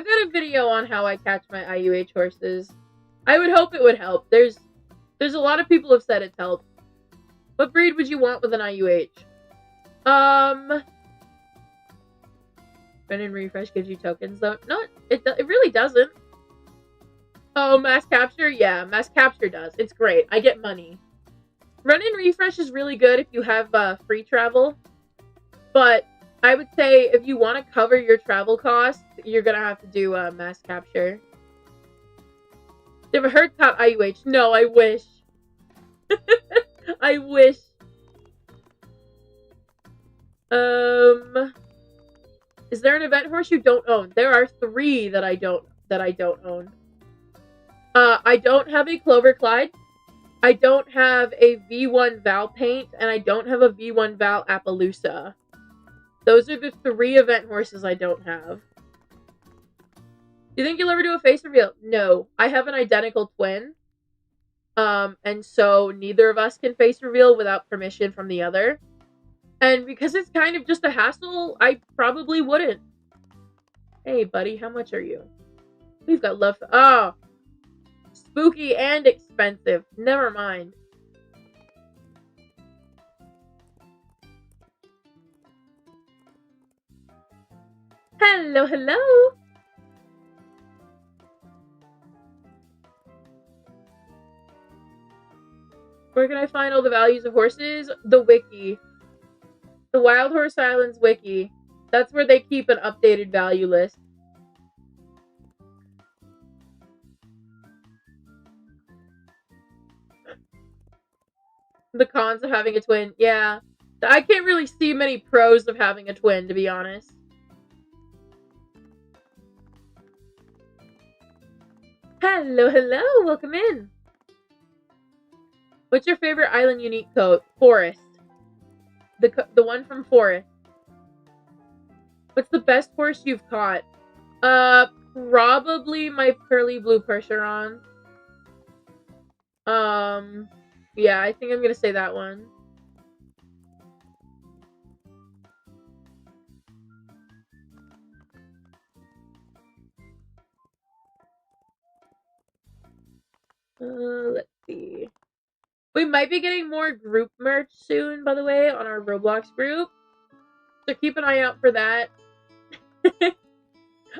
got a video on how I catch my IUH horses. I would hope it would help. There's a lot of people have said it's helped. What breed would you want with an IUH? Run and refresh gives you tokens though. No, it really doesn't. Oh, mass capture? Yeah, mass capture does. It's great. I get money. Run and refresh is really good if you have free travel. But I would say if you want to cover your travel costs, you're going to have to do mass capture. Do you have a herd caught IUH? No, I wish. I wish. Is there an event horse you don't own? There are 3 that I don't own. I don't have a Clover Clyde. I don't have a V1 Val Paint, and I don't have a V1 Val Appaloosa. Those are the 3 event horses I don't have. Do you think you'll ever do a face reveal? No. I have an identical twin. And so neither of us can face reveal without permission from the other. And because it's kind of just a hassle, I probably wouldn't. Hey, buddy, how much are you? We've got love. Oh, spooky and expensive. Never mind. Hello, hello. Where can I find all the values of horses? The wiki. The Wild Horse Islands wiki. That's where they keep an updated value list. The cons of having a twin. Yeah. I can't really see many pros of having a twin, to be honest. Hello, hello. Welcome in. What's your favorite island unique coat? Forest. The one from Forest. What's the best horse you've caught? Probably my Curly Blue Percheron. Yeah, I think I'm gonna say that one. Let's see. We might be getting more group merch soon, by the way, on our Roblox group. So keep an eye out for that.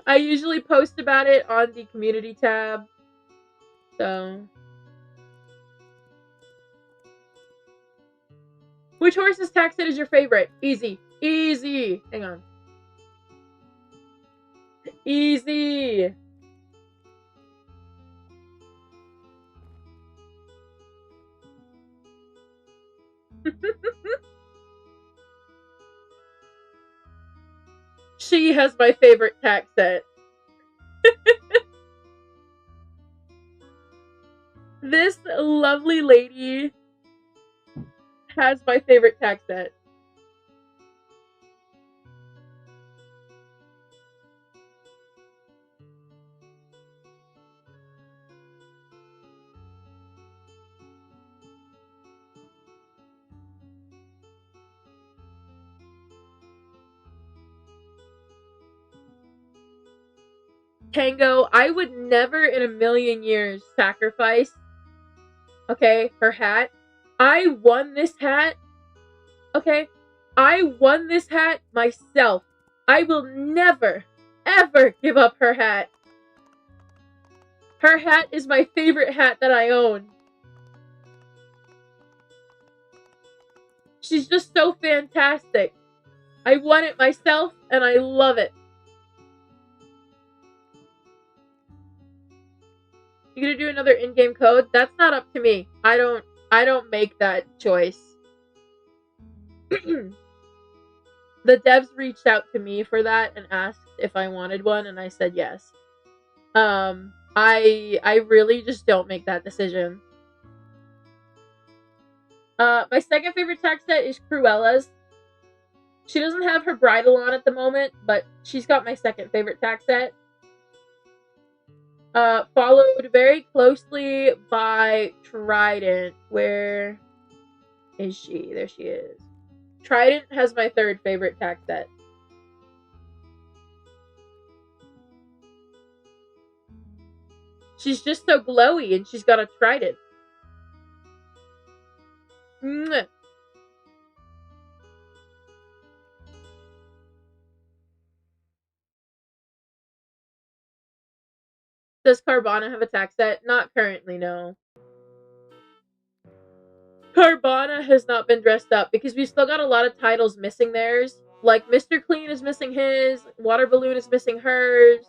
I usually post about it on the community tab. So. Which horse's tack set is your favorite? Easy. Easy. Hang on. Easy. She has my favorite tack set. This lovely lady has my favorite tack set. Tango, I would never in a million years sacrifice, okay, her hat. I won this hat, okay? I won this hat myself. I will never, ever give up her hat. Her hat is my favorite hat that I own. She's just so fantastic. I won it myself, and I love it. You gonna do another in-game code? That's not up to me. I don't make that choice. The devs reached out to me for that and asked if I wanted one, and I said yes. I really just don't make that decision. My second favorite tack set is Cruella's. She doesn't have her bridle on at the moment, but she's got my second favorite tack set. Followed very closely by Trident. Where is she? There she is. Trident has my third favorite tack set. She's just so glowy, and she's got a trident. Mwah. Does Carvana have a tack set? Not currently, no. Carvana has not been dressed up because we still got a lot of titles missing theirs. Like Mr. Clean is missing his, Water Balloon is missing hers.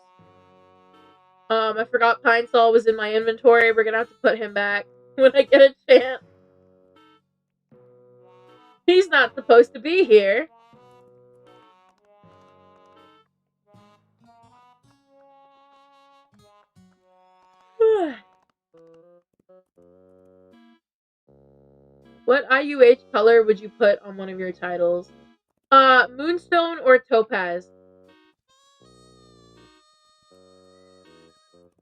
I forgot Pine Sol was in my inventory. We're gonna have to put him back when I get a chance. He's not supposed to be here. What IUH color would you put on one of your titles? Moonstone or Topaz?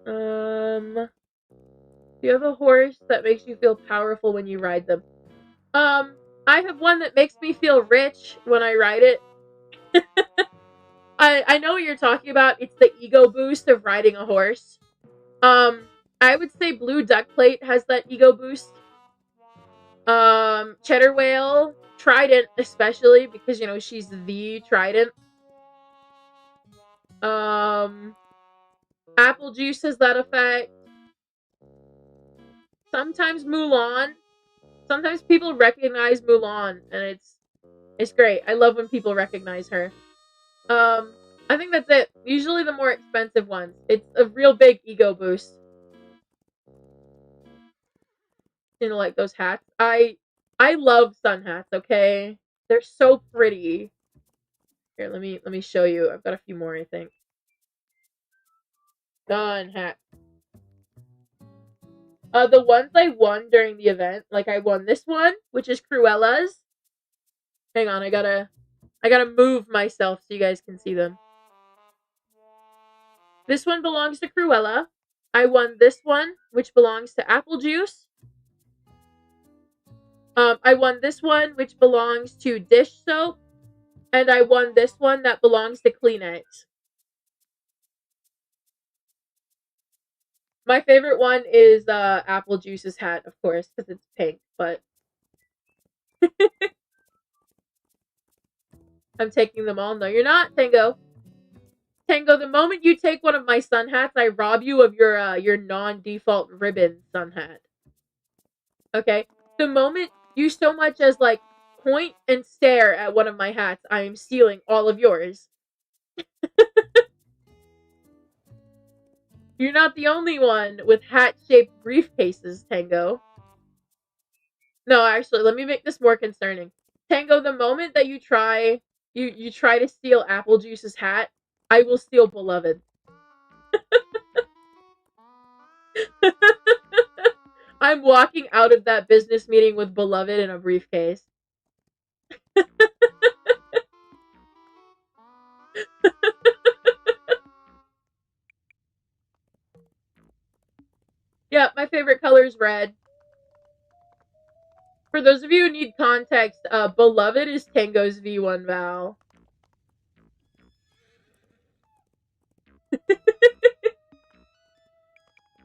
Do you have a horse that makes you feel powerful when you ride them? I have one that makes me feel rich when I ride it. I know what you're talking about. It's the ego boost of riding a horse. I would say Blue Duck Plate has that ego boost. Cheddar Whale, Trident especially, because, you know, she's the Trident. Apple Juice has that effect. Sometimes Mulan. Sometimes people recognize Mulan, and it's great. I love when people recognize her. I think that's it. Usually the more expensive ones. It's a real big ego boost. You know, like those hats. I love sun hats, okay? They're so pretty. Here, let me show you. I've got a few more, I think. Sun hat. The ones I won during the event, like I won this one, which is Cruella's. Hang on, I gotta move myself so you guys can see them. This one belongs to Cruella. I won this one, which belongs to Apple Juice. I won this one, which belongs to Dish Soap. And I won this one that belongs to Kleenex. My favorite one is Apple Juice's hat, of course, because it's pink, but I'm taking them all. No, you're not, Tango. Tango, the moment you take one of my sun hats, I rob you of your non-default ribbon sun hat. Okay? The moment you so much as, like, point and stare at one of my hats, I am stealing all of yours. You're not the only one with hat-shaped briefcases, Tango. No, actually, let me make this more concerning. Tango, the moment that you try to steal Apple Juice's hat, I will steal Beloved. I'm walking out of that business meeting with Beloved in a briefcase. Yeah, my favorite color is red. For those of you who need context, Beloved is Tango's V1 Val.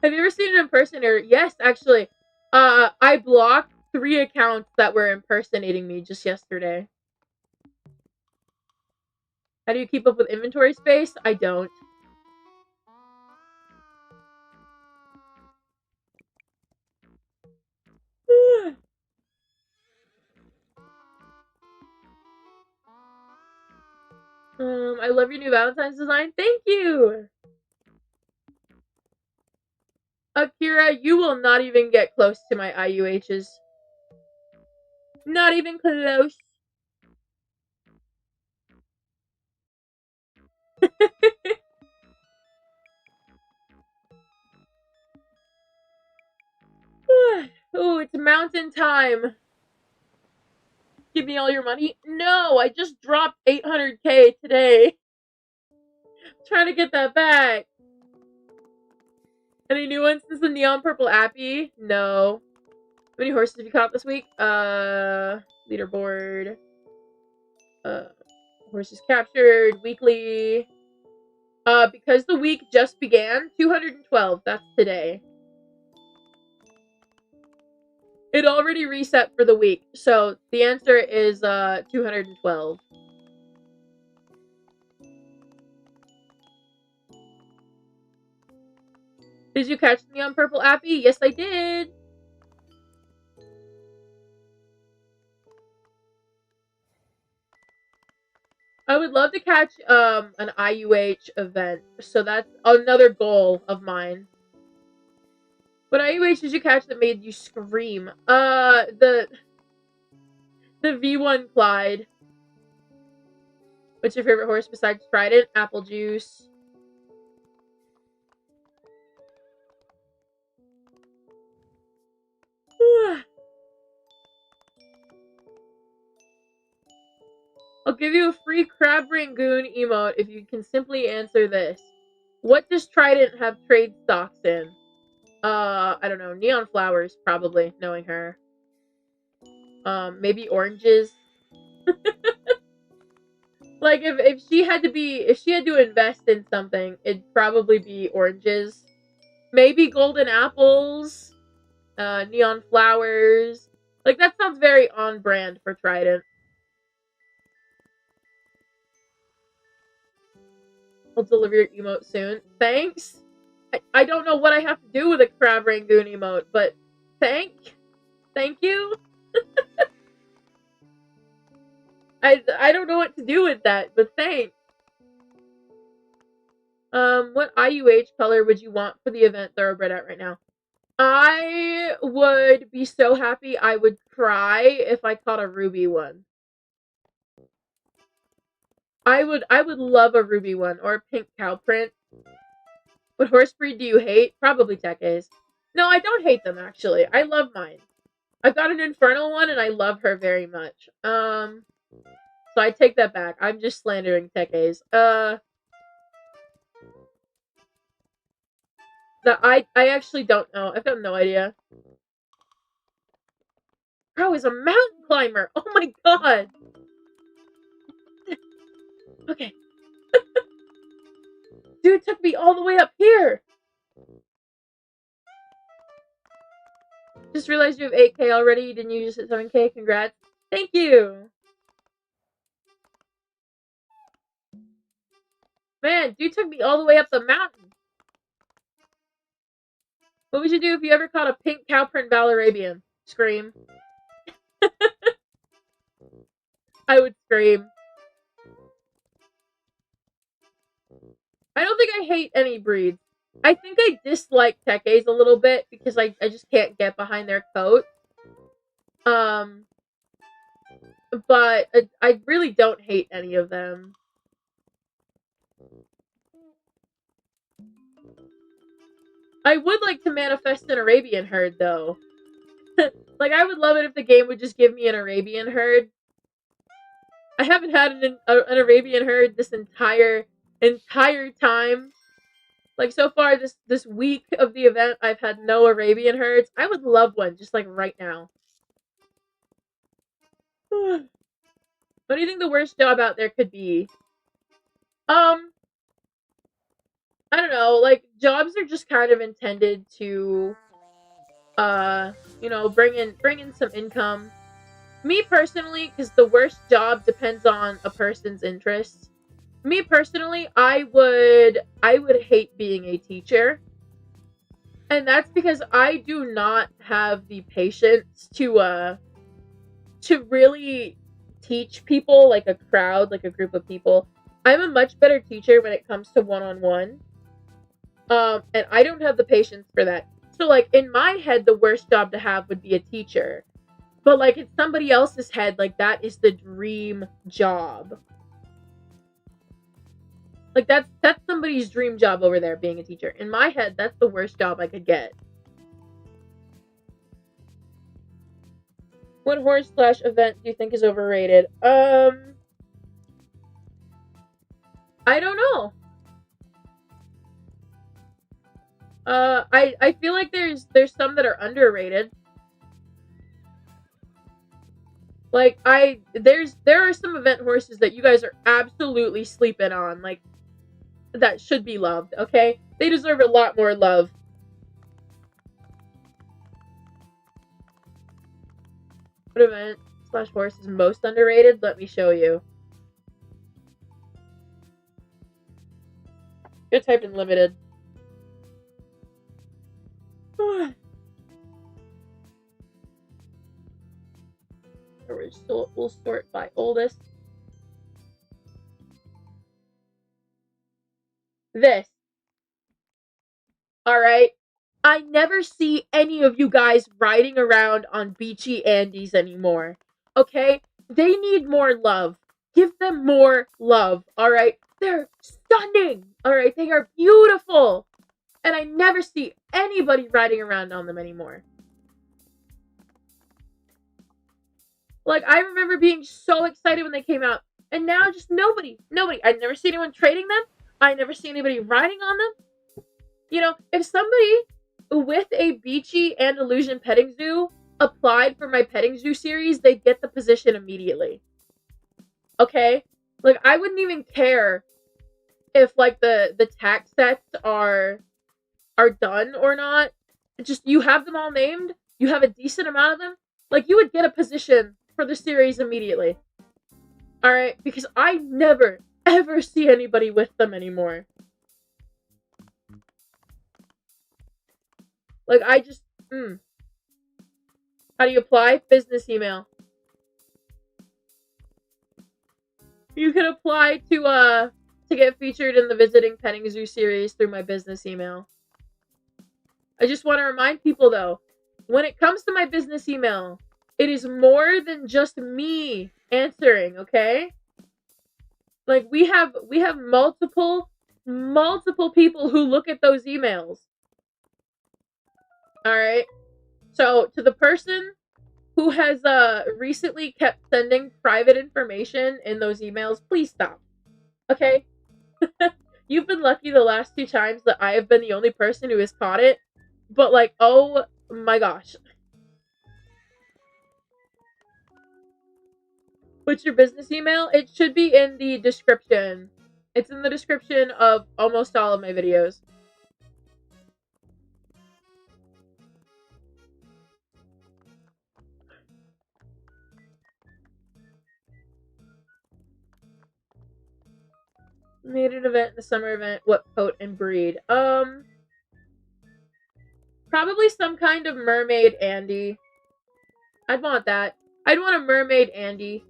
Have you ever seen an impersonator? Yes, actually. I blocked 3 accounts that were impersonating me just yesterday. How do you keep up with inventory space? I don't. I love your new Valentine's design. Thank you! Akira, you will not even get close to my IUHs. Not even close. Oh, it's mountain time. Give me all your money? No, I just dropped 800k today. Trying to get that back. Any new ones since the neon purple appy? No. How many horses have you caught this week? Leaderboard. Horses captured, weekly. Because the week just began, 212. That's today. It already reset for the week, so the answer is 212. Did you catch me on Purple Appy? Yes, I did. I would love to catch an IUH event, so that's another goal of mine. What IUH did you catch that made you scream? The V1 Clyde. What's your favorite horse besides Trident? Apple Juice. I'll give you a free Crab Rangoon emote if you can simply answer this. What does Trident have trade stocks in? I don't know. Neon flowers, probably, knowing her. Maybe oranges. Like if she had to invest in something, it'd probably be oranges. Maybe golden apples, neon flowers. Like that sounds very on brand for Trident. I'll deliver your emote soon. Thanks. I don't know what I have to do with a Crab Rangoon emote, but thank you. I don't know what to do with that, but thanks. What IUH color would you want for the event Thoroughbred at right now? I would be so happy I would cry if I caught a ruby one. I would love a ruby one or a pink cow print. What horse breed do you hate? Probably Tekes. No, I don't hate them actually. I love mine. I've got an infernal one and I love her very much. So I take that back. I'm just slandering Tekes. I actually don't know. I've got no idea. Bro is a mountain climber. Oh my god. Okay. Dude took me all the way up here. Just realized you have 8k already. Didn't you just hit 7k? Congrats. Thank you. Man, dude took me all the way up the mountain. What would you do if you ever caught a pink cow print Valarabian? Scream. I would scream. I don't think I hate any breeds. I think I dislike Tekes a little bit because I just can't get behind their coat. But I really don't hate any of them. I would like to manifest an Arabian herd, though. Like, I would love it if the game would just give me an Arabian herd. I haven't had an Arabian herd this entire time. Like, so far, this week of the event, I've had no Arabian herds. I would love one, just like right now. What do you think the worst job out there could be? I don't know, like, jobs are just kind of intended to, you know, bring in some income. Me personally, because the worst job depends on a person's interests. Me personally, I would hate being a teacher. And that's because I do not have the patience to really teach people, like a crowd, like a group of people. I'm a much better teacher when it comes to one-on-one. And I don't have the patience for that. So like in my head, the worst job to have would be a teacher. But like in somebody else's head, like that is the dream job. Like that's somebody's dream job over there, being a teacher. In my head, that's the worst job I could get. What horse slash event do you think is overrated? I don't know. I feel like there's some that are underrated. Like there are some event horses that you guys are absolutely sleeping on, like that should be loved. Okay, they deserve a lot more love. What event slash horse is most underrated? Let me show you. Good type in limited. We'll sort by oldest. This. Alright? I never see any of you guys riding around on beachy Andes anymore. Okay? They need more love. Give them more love. Alright? They're stunning. Alright? They are beautiful. And I never see anybody riding around on them anymore. Like, I remember being so excited when they came out. And now just nobody. Nobody. I never see anyone trading them. I never see anybody riding on them. You know, if somebody with a beachy and illusion petting zoo applied for my petting zoo series, they'd get the position immediately. Okay? Like, I wouldn't even care if, like, the tack sets are done or not. Just, you have them all named, you have a decent amount of them, like, you would get a position for the series immediately. Alright? Because I never, ever see anybody with them anymore. Like, I just, How do you apply? Business email. You can apply to get featured in the Visiting Petting Zoo series through my business email. I just want to remind people, though, when it comes to my business email, it is more than just me answering, okay? Like, we have multiple people who look at those emails. Alright? So, to the person who has recently kept sending private information in those emails, please stop. Okay? You've been lucky the last 2 times that I have been the only person who has caught it. But, like, oh my gosh. What's your business email? It should be in the description. It's in the description of almost all of my videos. Made an event, the summer event, what coat and breed? Probably some kind of mermaid Andy. I'd want that. I'd want a mermaid Andy.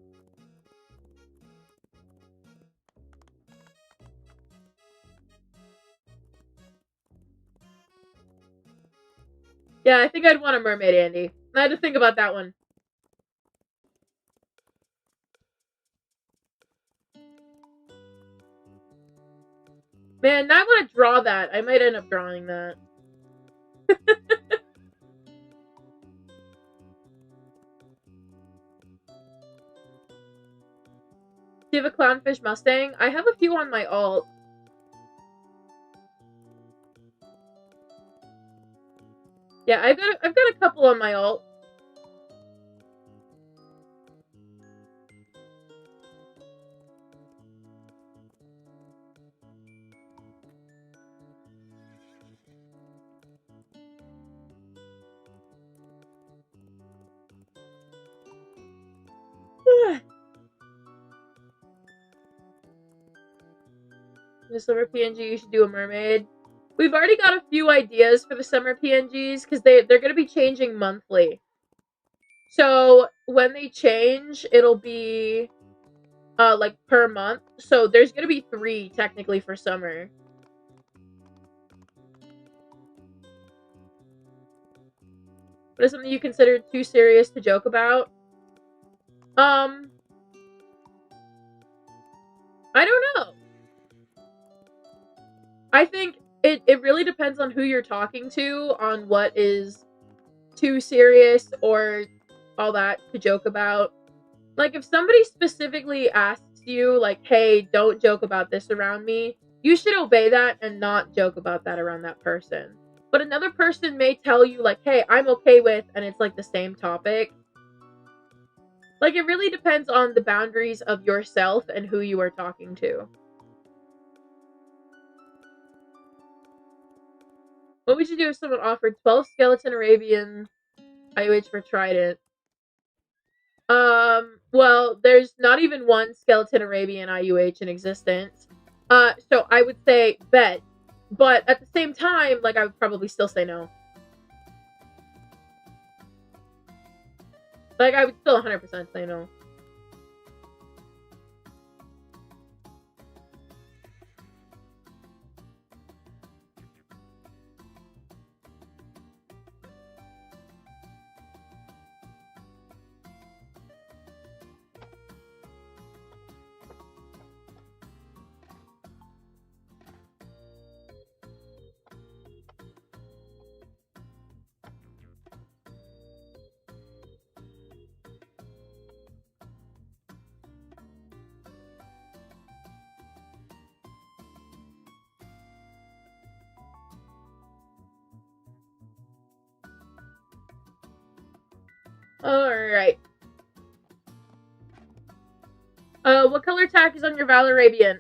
Yeah, I think I'd want a mermaid Andy. I had to think about that one. Man, now I want to draw that. I might end up drawing that. Do you have a clownfish Mustang? I have a few on my alt. Yeah, I've got a couple on my alt. The summer PNG, you should do a mermaid. We've already got a few ideas for the summer PNGs because they're going to be changing monthly. So when they change, it'll be like per month. So there's going to be 3 technically for summer. What is something you consider too serious to joke about? I don't know. I think it really depends on who you're talking to, on what is too serious or all that to joke about. Like, if somebody specifically asks you, like, hey, don't joke about this around me, you should obey that and not joke about that around that person. But another person may tell you, like, hey, I'm okay with, and it's like the same topic. Like, it really depends on the boundaries of yourself and who you are talking to. What would you do if someone offered 12 skeleton Arabian IOH for Trident? Well, there's not even one skeleton Arabian IUH in existence. So I would say bet. But at the same time, like, I would probably still say no. Like, I would still 100% say no. Alright. What color tack is on your Valarabian?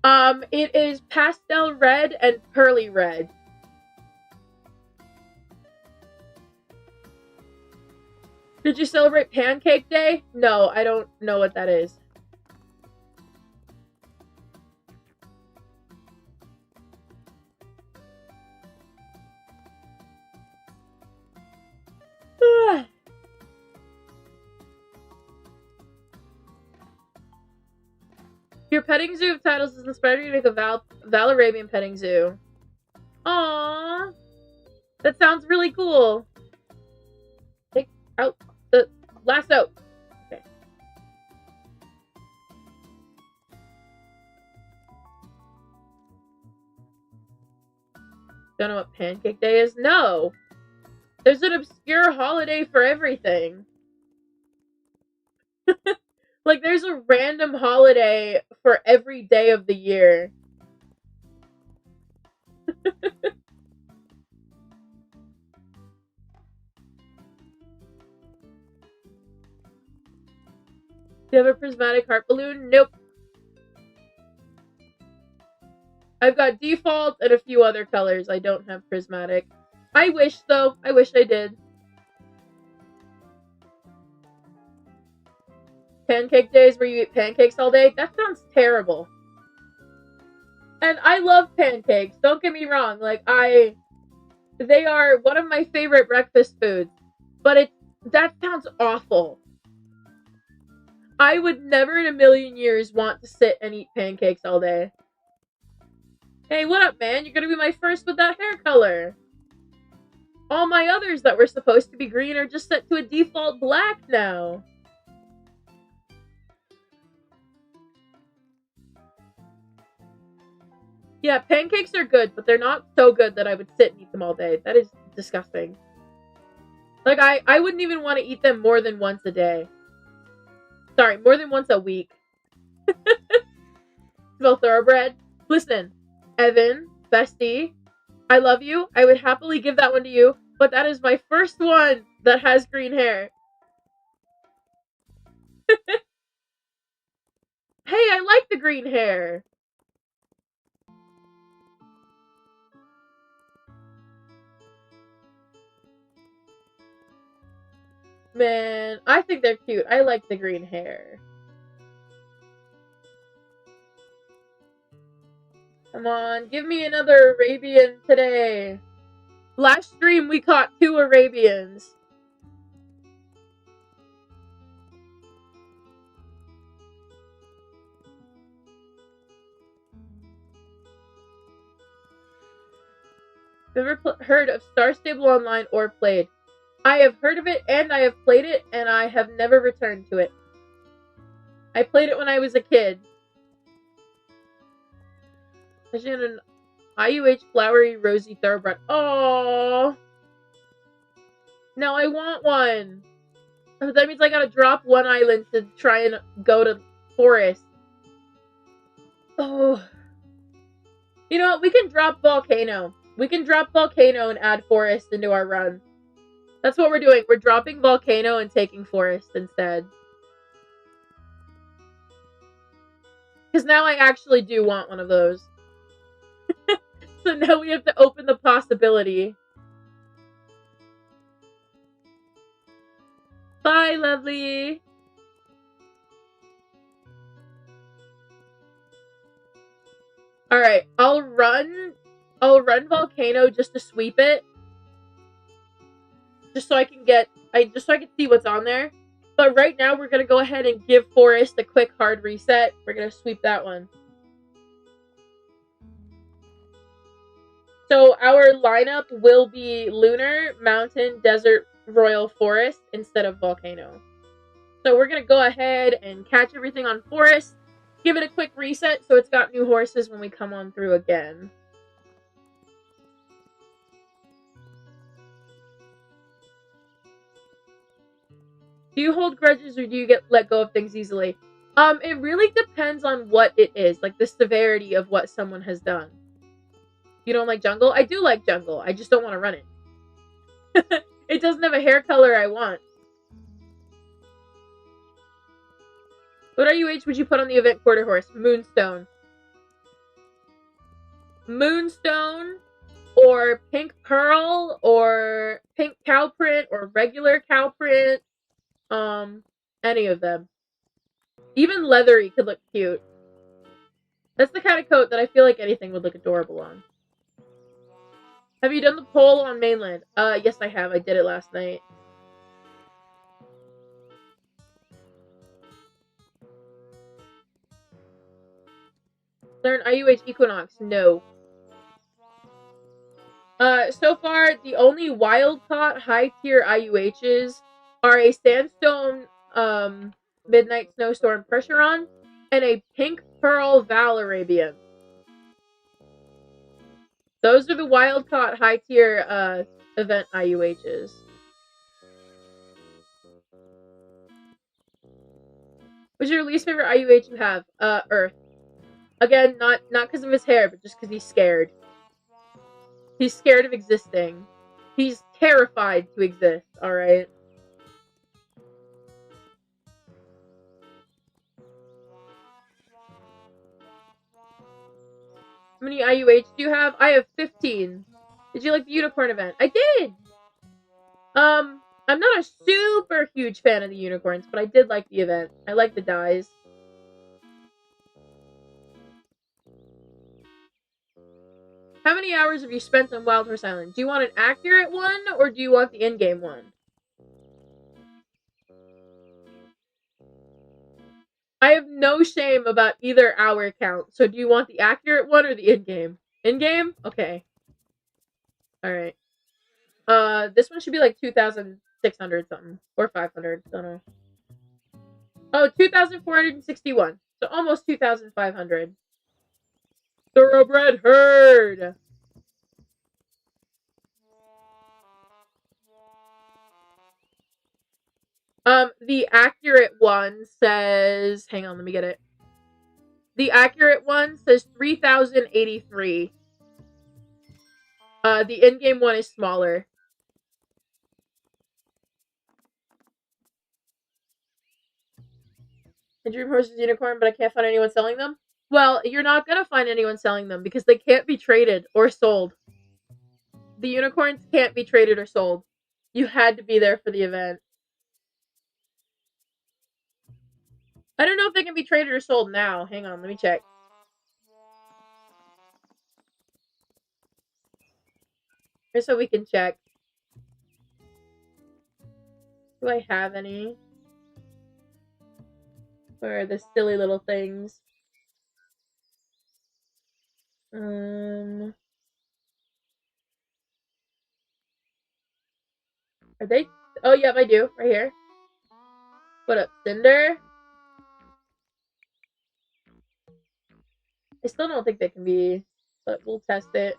It is pastel red and pearly red. Did you celebrate Pancake Day? No, I don't know what that is. Your petting zoo of Tidals is inspired you to make a Valarabian petting zoo. Aww. That sounds really cool. Take out the lasso. Okay. Don't know what Pancake Day is? No. There's an obscure holiday for everything. Like, there's a random holiday for every day of the year. Do you have a prismatic heart balloon? Nope. I've got default and a few other colors. I don't have prismatic. I wish, though. I wish I did. Pancake days where you eat pancakes all day? That sounds terrible. And I love pancakes. Don't get me wrong. Like, they are one of my favorite breakfast foods. But that sounds awful. I would never in a million years want to sit and eat pancakes all day. Hey, what up, man? You're gonna be my first with that hair color. All my others that were supposed to be green are just set to a default black now. Yeah, pancakes are good, but they're not so good that I would sit and eat them all day. That is disgusting. Like, I wouldn't even want to eat them more than once a day. Sorry, more than once a week. Smell thoroughbred. Listen, Evan, bestie, I love you. I would happily give that one to you, but that is my first one that has green hair. Hey, I like the green hair. Man, I think they're cute. I like the green hair. Come on, give me another Arabian today. Last stream we caught 2 Arabians. Ever heard of Star Stable Online or played? I have heard of it and I have played it, and I have never returned to it. I played it when I was a kid. Especially in an IUH flowery rosy thoroughbred. Oh, now I want one. That means I gotta drop one island to try and go to forest. Oh. You know what? We can drop volcano. We can drop volcano and add forest into our run. That's what we're doing. We're dropping volcano and taking forest instead. Because now I actually do want one of those. So now we have to open the possibility. Bye, lovely. Alright, I'll run volcano just to sweep it. Just so I can see what's on there. But right now we're gonna go ahead and give forest a quick hard reset. We're gonna sweep that one. So our lineup will be lunar, mountain, desert, royal, forest instead of volcano. So we're gonna go ahead and catch everything on forest, give it a quick reset so it's got new horses when we come on through again. Do you hold grudges or do you let go of things easily? It really depends on what it is, like the severity of what someone has done. You don't like jungle? I do like jungle. I just don't want to run it. It doesn't have a hair color I want. What IUH would you put on the event quarter horse? Moonstone. Moonstone, or pink pearl, or pink cow print, or regular cow print. Any of them. Even leathery could look cute. That's the kind of coat that I feel like anything would look adorable on. Have you done the poll on mainland? Yes I have. I did it last night. Learn IUH Equinox? No. So far, the only wild-caught high-tier IUHs are a Sandstone, Midnight Snowstorm Pressuron, and a Pink Pearl Val Arabian. Those are the wild-caught high-tier, event IUHs. What's your least favorite IUH you have? Earth. Again, not because of his hair, but just because he's scared. He's scared of existing. He's terrified to exist, alright? How many IUH do you have? I have 15. Did you like the unicorn event? I did! I'm not a super huge fan of the unicorns, but I did like the event. I like the dyes. How many hours have you spent on Wild Horse Island? Do you want an accurate one, or do you want the in-game one? I have no shame about either hour count, so do you want the accurate one or the in-game? In-game? Okay. Alright. This one should be like 2,600 something. Or 500, don't know. Oh, 2,461. So almost 2,500. Thoroughbred herd! The accurate one says... Hang on, let me get it. The accurate one says 3,083. The in-game one is smaller. I dream horses unicorn, but I can't find anyone selling them? Well, you're not gonna find anyone selling them because they can't be traded or sold. The unicorns can't be traded or sold. You had to be there for the event. I don't know if they can be traded or sold now. Hang on, let me check. Just so we can check. Do I have any? Or the silly little things? Are they? Oh, yep, I do. Right here. What up, Cinder? I still don't think they can be, but we'll test it.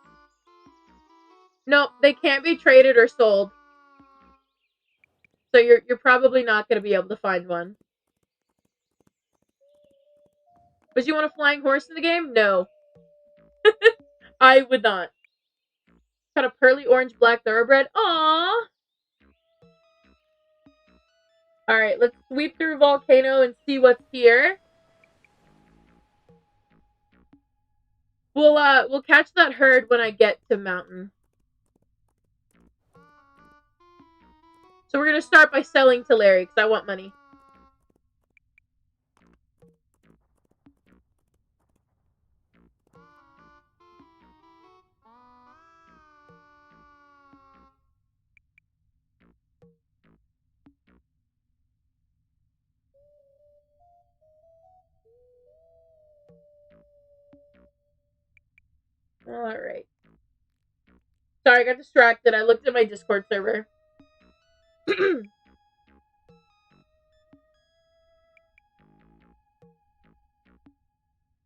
No, they can't be traded or sold. So you're probably not going to be able to find one. Would you want a flying horse in the game? No. I would not. Got a pearly orange black thoroughbred. Aww. Alright, let's sweep through Volcano and see what's here. We'll catch that herd when I get to Mountain. So we're gonna start by selling to Larry, because I want money. Alright. Sorry, I got distracted. I looked at my Discord server.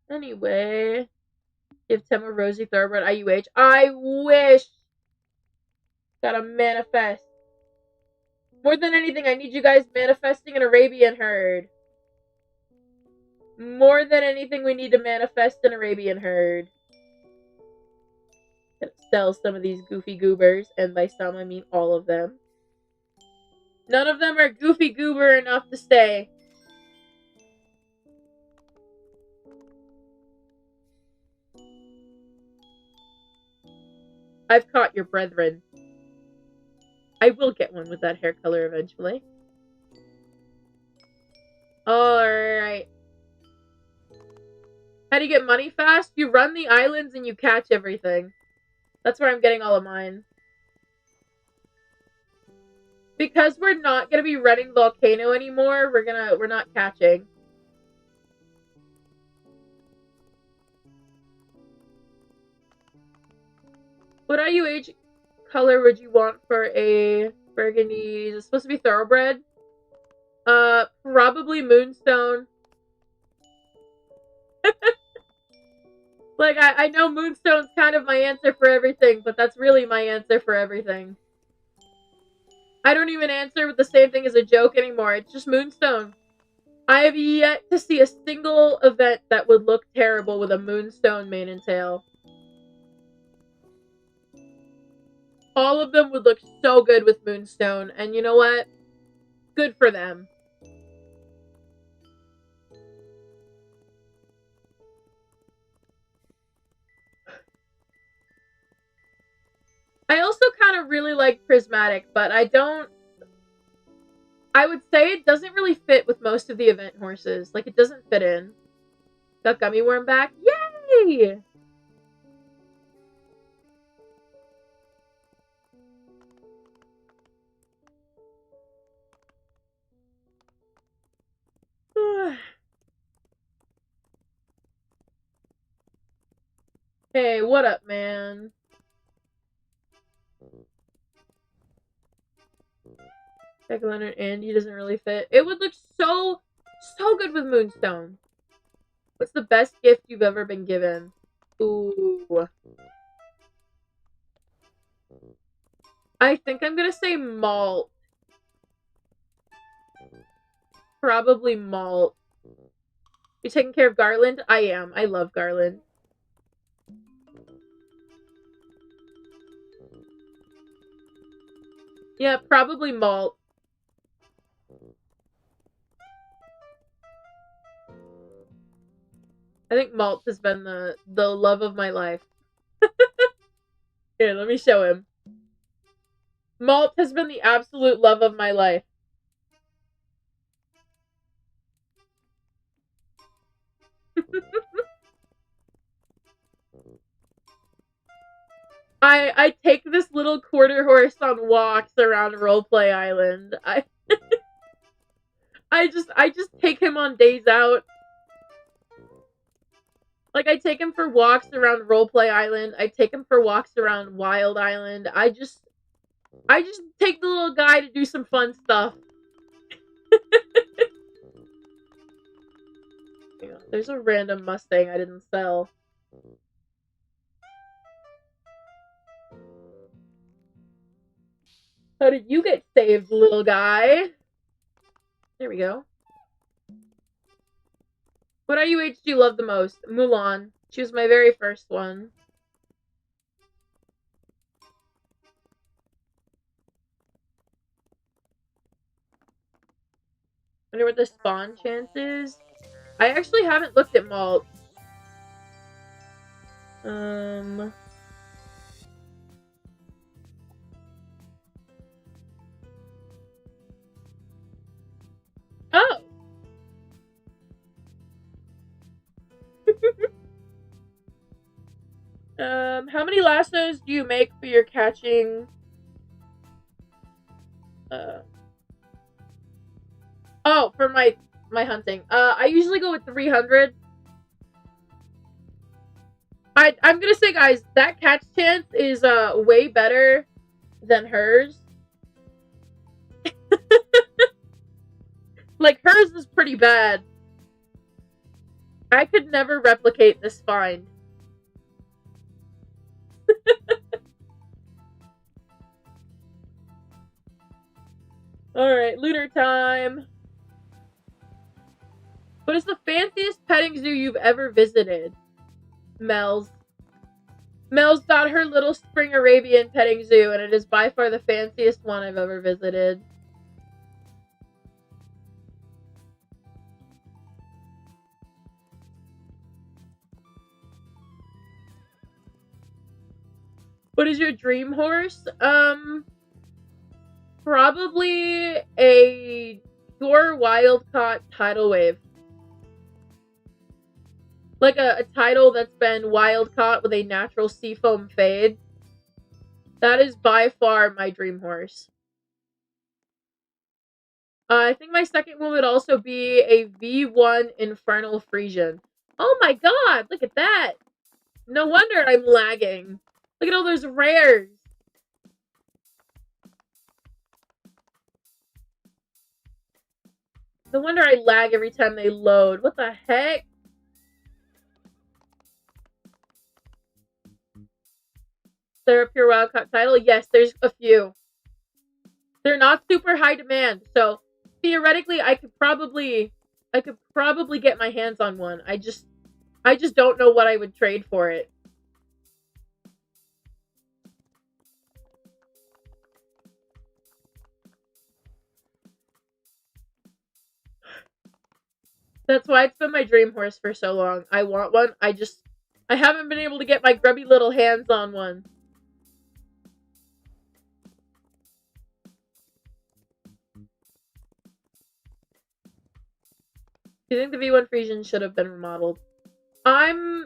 Anyway. Give Tem a Rosy Thoroughbred IUH. I wish! Gotta manifest. More than anything, I need you guys manifesting an Arabian herd. More than anything, we need to manifest an Arabian herd. Gonna sell some of these goofy goobers, and by some, I mean all of them. None of them are goofy goober enough to stay. I've caught your brethren. I will get one with that hair color eventually. Alright. How do you get money fast? You run the islands and you catch everything. That's where I'm getting all of mine. Because we're not gonna be running Volcano anymore, we're not catching. What IUH color would you want for a burgundy? Is it supposed to be thoroughbred? Probably Moonstone. Like, I know Moonstone's kind of my answer for everything, but that's really my answer for everything. I don't even answer with the same thing as a joke anymore. It's just Moonstone. I have yet to see a single event that would look terrible with a Moonstone mane and tail. All of them would look so good with Moonstone, and you know what? Good for them. I also kind of really like Prismatic, but I would say it doesn't really fit with most of the event horses. Like, it doesn't fit in. Got Gummy Worm back? Yay! Hey, what up, man? Jack Leonard Andy doesn't really fit. It would look so good with Moonstone. What's the best gift you've ever been given? Ooh. I think I'm gonna say malt. Probably malt. You taking care of Garland? I am. I love Garland. Yeah, probably malt. I think malt has been the love of my life. Here, let me show him. Malt has been the absolute love of my life. I take this little quarter horse on walks around Roleplay Island. I just take him on days out. Like, I take him for walks around Roleplay Island. I take him for walks around Wild Island. I just take the little guy to do some fun stuff. There's a random Mustang I didn't sell. How did you get saved, little guy? There we go. What IUH do you love the most? Mulan. She was my very first one. Wonder what the spawn chance is. I actually haven't looked at malt. Oh. How many lassos do you make for your catching? Oh, for my hunting. I usually go with 300. I'm gonna say, guys, that catch chance is way better than hers. Like, hers is pretty bad. I could never replicate this find. Alright, lunar time. What is the fanciest petting zoo you've ever visited? Mel's. Mel's got her little spring Arabian petting zoo, and it is by far the fanciest one I've ever visited. What is your dream horse? Probably a pure wild-caught tidal wave. Like a tidal that's been wild-caught with a natural seafoam fade. That is by far my dream horse. I think my second one would also be a V1 Infernal Frisian. Oh my god, look at that! No wonder I'm lagging. Look at all those rares. No wonder I lag every time they load. What the heck? Is there a pure wildcaught title? Yes, there's a few. They're not super high demand, so theoretically I could probably get my hands on one. I just don't know what I would trade for it. That's why it's been my dream horse for so long. I want one. I haven't been able to get my grubby little hands on one. Do you think the V1 Frisian should have been remodeled? I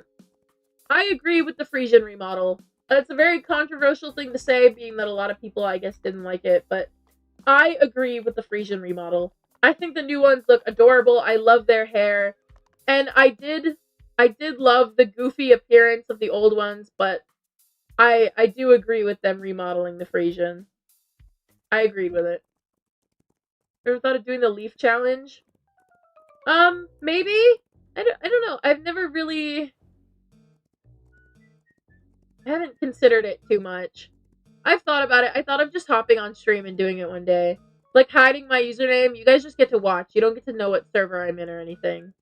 agree with the Frisian remodel. It's a very controversial thing to say, being that a lot of people, I guess, didn't like it, but I agree with the Frisian remodel. I think the new ones look adorable. I love their hair. And I did love the goofy appearance of the old ones, but I do agree with them remodeling the Frisian. I agreed with it. Ever thought of doing the leaf challenge? Maybe? I don't know. I've never really... I haven't considered it too much. I've thought about it. I thought of just hopping on stream and doing it one day. Like, hiding my username. You guys just get to watch. You don't get to know what server I'm in or anything.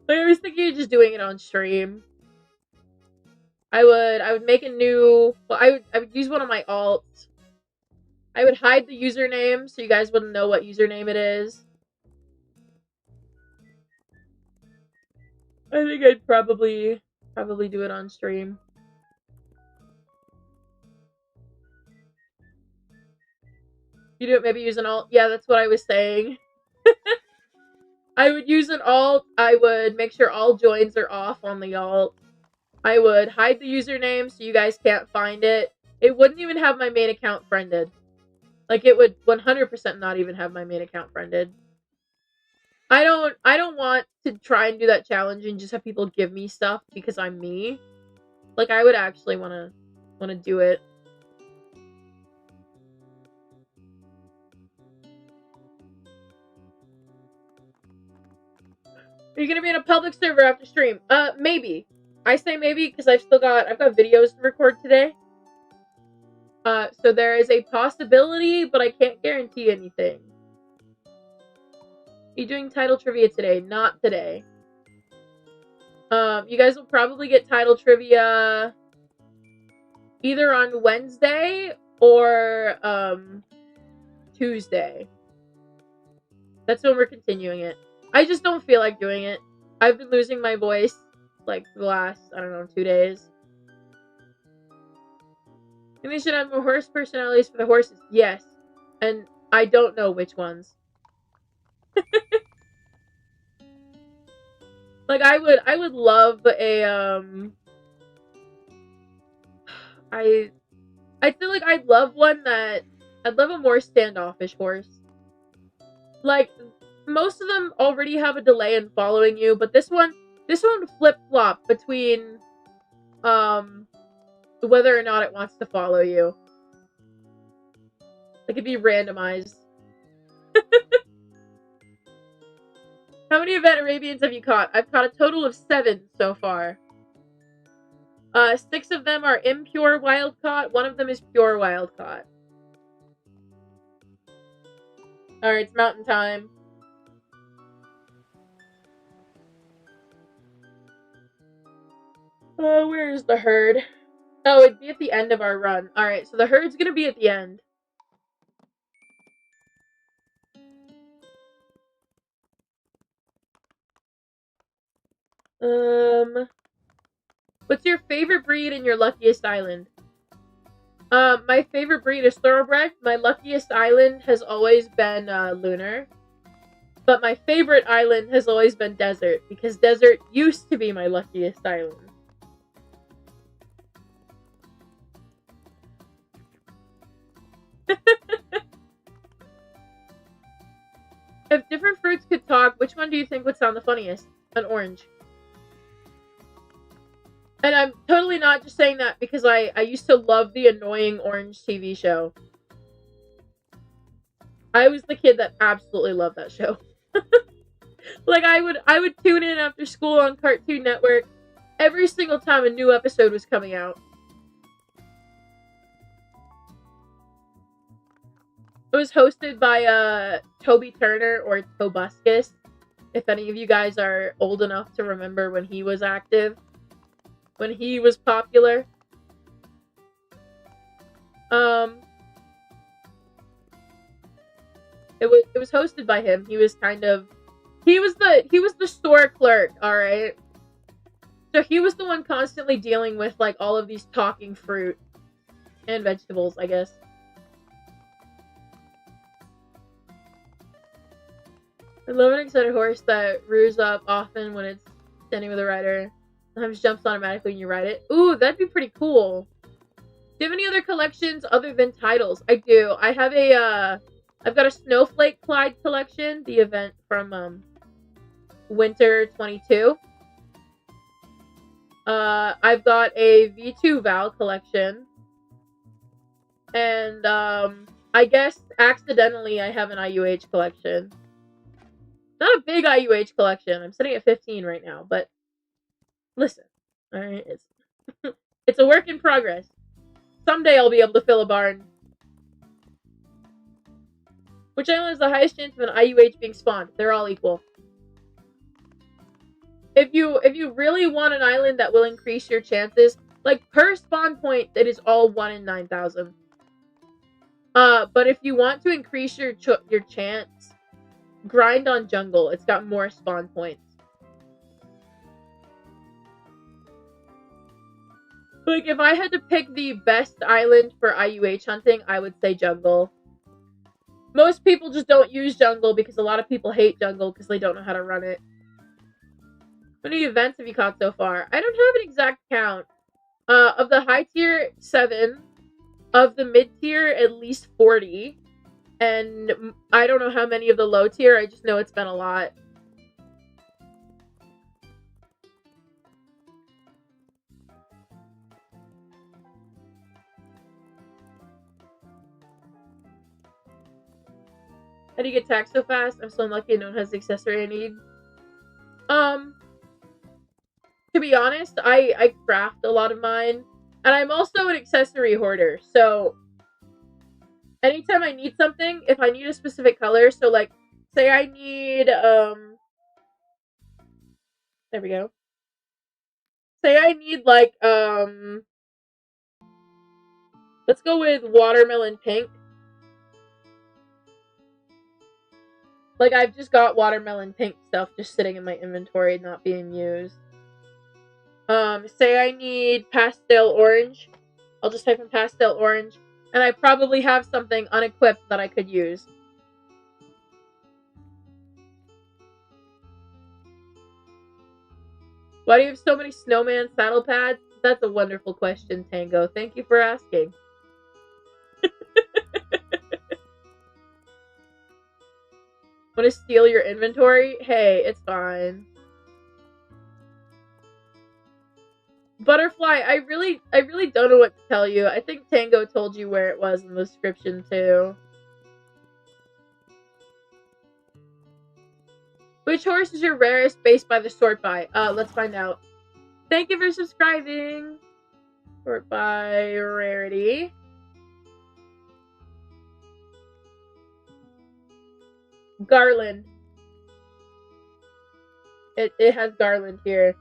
But I was thinking of just doing it on stream. I would make a new... Well, I would use one of my alts. I would hide the username so you guys wouldn't know what username it is. I think I'd probably do it on stream. You do it, maybe use an alt. Yeah, that's what I was saying. I would use an alt. I would make sure all joins are off on the alt. I would hide the username so you guys can't find it. It wouldn't even have my main account friended. Like, it would 100% not even have my main account friended. I don't want to try and do that challenge and just have people give me stuff because I'm me. Like, I would actually wanna do it. Are you gonna be in a public server after stream? Maybe. I say maybe because I've got videos to record today. So there is a possibility, but I can't guarantee anything. Are you doing title trivia today? Not today. You guys will probably get title trivia either on Wednesday or Tuesday. That's when we're continuing it. I just don't feel like doing it. I've been losing my voice like the last, I don't know, 2 days. And they should have more horse personalities for the horses. Yes. And I don't know which ones. Like, I would love a I feel like I'd love a more standoffish horse. Like, most of them already have a delay in following you, but this one flip-flop between whether or not it wants to follow you. Like, it'd be randomized. How many event Arabians have you caught? I've caught a total of 7 so far. 6 of them are impure wild caught. 1 of them is pure wild caught. Alright, it's mountain time. Where is the herd? Oh, it'd be at the end of our run. Alright, so the herd's gonna be at the end. What's your favorite breed and your luckiest island? My favorite breed is thoroughbred. My luckiest island has always been lunar. But my favorite island has always been desert, because desert used to be my luckiest island. If different fruits could talk, which one do you think would sound the funniest? An orange. And I'm totally not just saying that because I used to love the annoying orange TV show. I was the kid that absolutely loved that show. Like, I would tune in after school on Cartoon Network every single time a new episode was coming out. It was hosted by Toby Turner, or Tobuscus, if any of you guys are old enough to remember when he was active, when he was popular. It was hosted by him. He was the store clerk, alright? So he was the one constantly dealing with, like, all of these talking fruit and vegetables, I guess. I love an excited horse that rears up often when it's standing with a rider. Sometimes jumps automatically when you ride it. Ooh, that'd be pretty cool. Do you have any other collections other than Tidals? I do. I have I've got a Snowflake Clyde collection, the event from Winter 22. I've got a V2 Val collection. And I guess accidentally I have an IUH collection. Not a big IUH collection. I'm sitting at 15 right now, but listen, alright, it's a work in progress. Someday I'll be able to fill a barn. Which island has the highest chance of an IUH being spawned? They're all equal. If you really want an island that will increase your chances, like, per spawn point, it is all 1 in 9,000. But if you want to increase your chance, grind on jungle. It's got more spawn points. Like, if I had to pick the best island for IUH hunting, I would say jungle. Most people just don't use jungle because a lot of people hate jungle because they don't know how to run it. How many events have you caught so far? I don't have an exact count. Of the high tier, 7. Of the mid tier, at least 40. And I don't know how many of the low tier, I just know it's been a lot. How do you get taxed so fast? I'm so unlucky no one has the accessory I need. To be honest, I craft a lot of mine. And I'm also an accessory hoarder, so anytime I need something, if I need a specific color, so like, say I need, there we go. Say I need like, let's go with watermelon pink. Like, I've just got watermelon pink stuff just sitting in my inventory, not being used. Say I need pastel orange. I'll just type in pastel orange. And I probably have something unequipped that I could use. Why do you have so many snowman saddle pads? That's a wonderful question, Tango. Thank you for asking. Want to steal your inventory? Hey, it's fine. Butterfly, I really don't know what to tell you. I think Tango told you where it was in the description too. Which horse is your rarest based by the sort by? Let's find out. Thank you for subscribing. Sort by rarity. Garland. It has Garland here.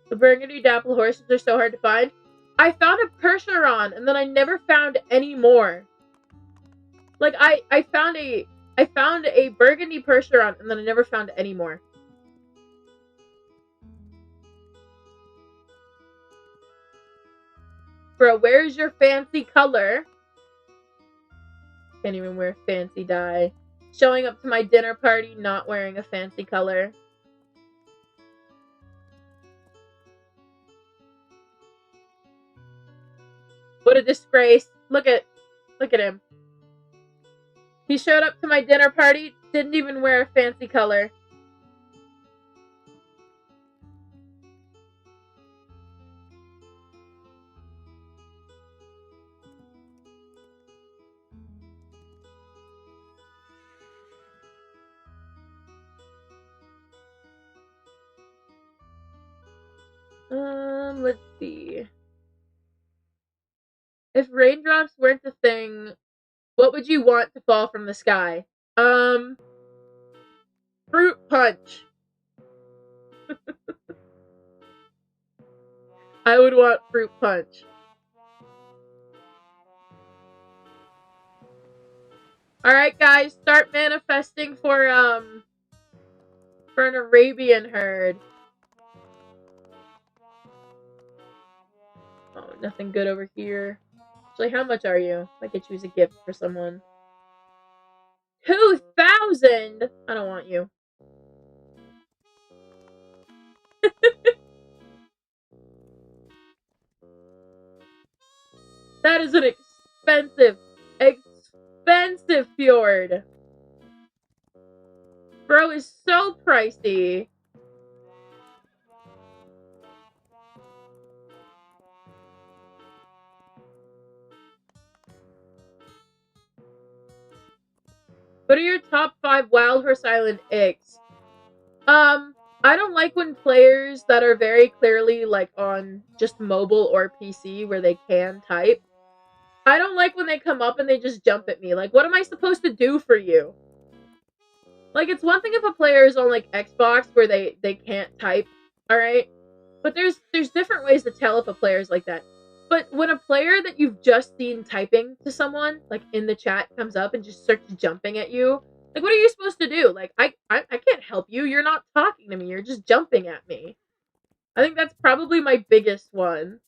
The burgundy dapple horses are so hard to find. I found a Percheron, and then I never found any more. Like, I found a burgundy Percheron, and then I never found any more. Bro, where's your fancy color? Can't even wear fancy dye. Showing up to my dinner party, not wearing a fancy color. What a disgrace. Look at him. He showed up to my dinner party, didn't even wear a fancy color. Let's see. If raindrops weren't a thing, what would you want to fall from the sky? Fruit punch. I would want fruit punch. Alright, guys, start manifesting for an Arabian herd. Oh, nothing good over here. Actually, how much are you? I could choose a gift for someone. 2,000? I don't want you. That is an expensive fjord. Bro is so pricey. What are your top 5 Wild Horse Island icks? I don't like when players that are very clearly like on just mobile or PC where they can type. I don't like when they come up and they just jump at me. Like, what am I supposed to do for you? Like, it's one thing if a player is on like Xbox where they can't type, alright? But there's different ways to tell if a player is like that. But when a player that you've just seen typing to someone, like in the chat, comes up and just starts jumping at you, like, what are you supposed to do? Like, I can't help you. You're not talking to me. You're just jumping at me. I think that's probably my biggest one.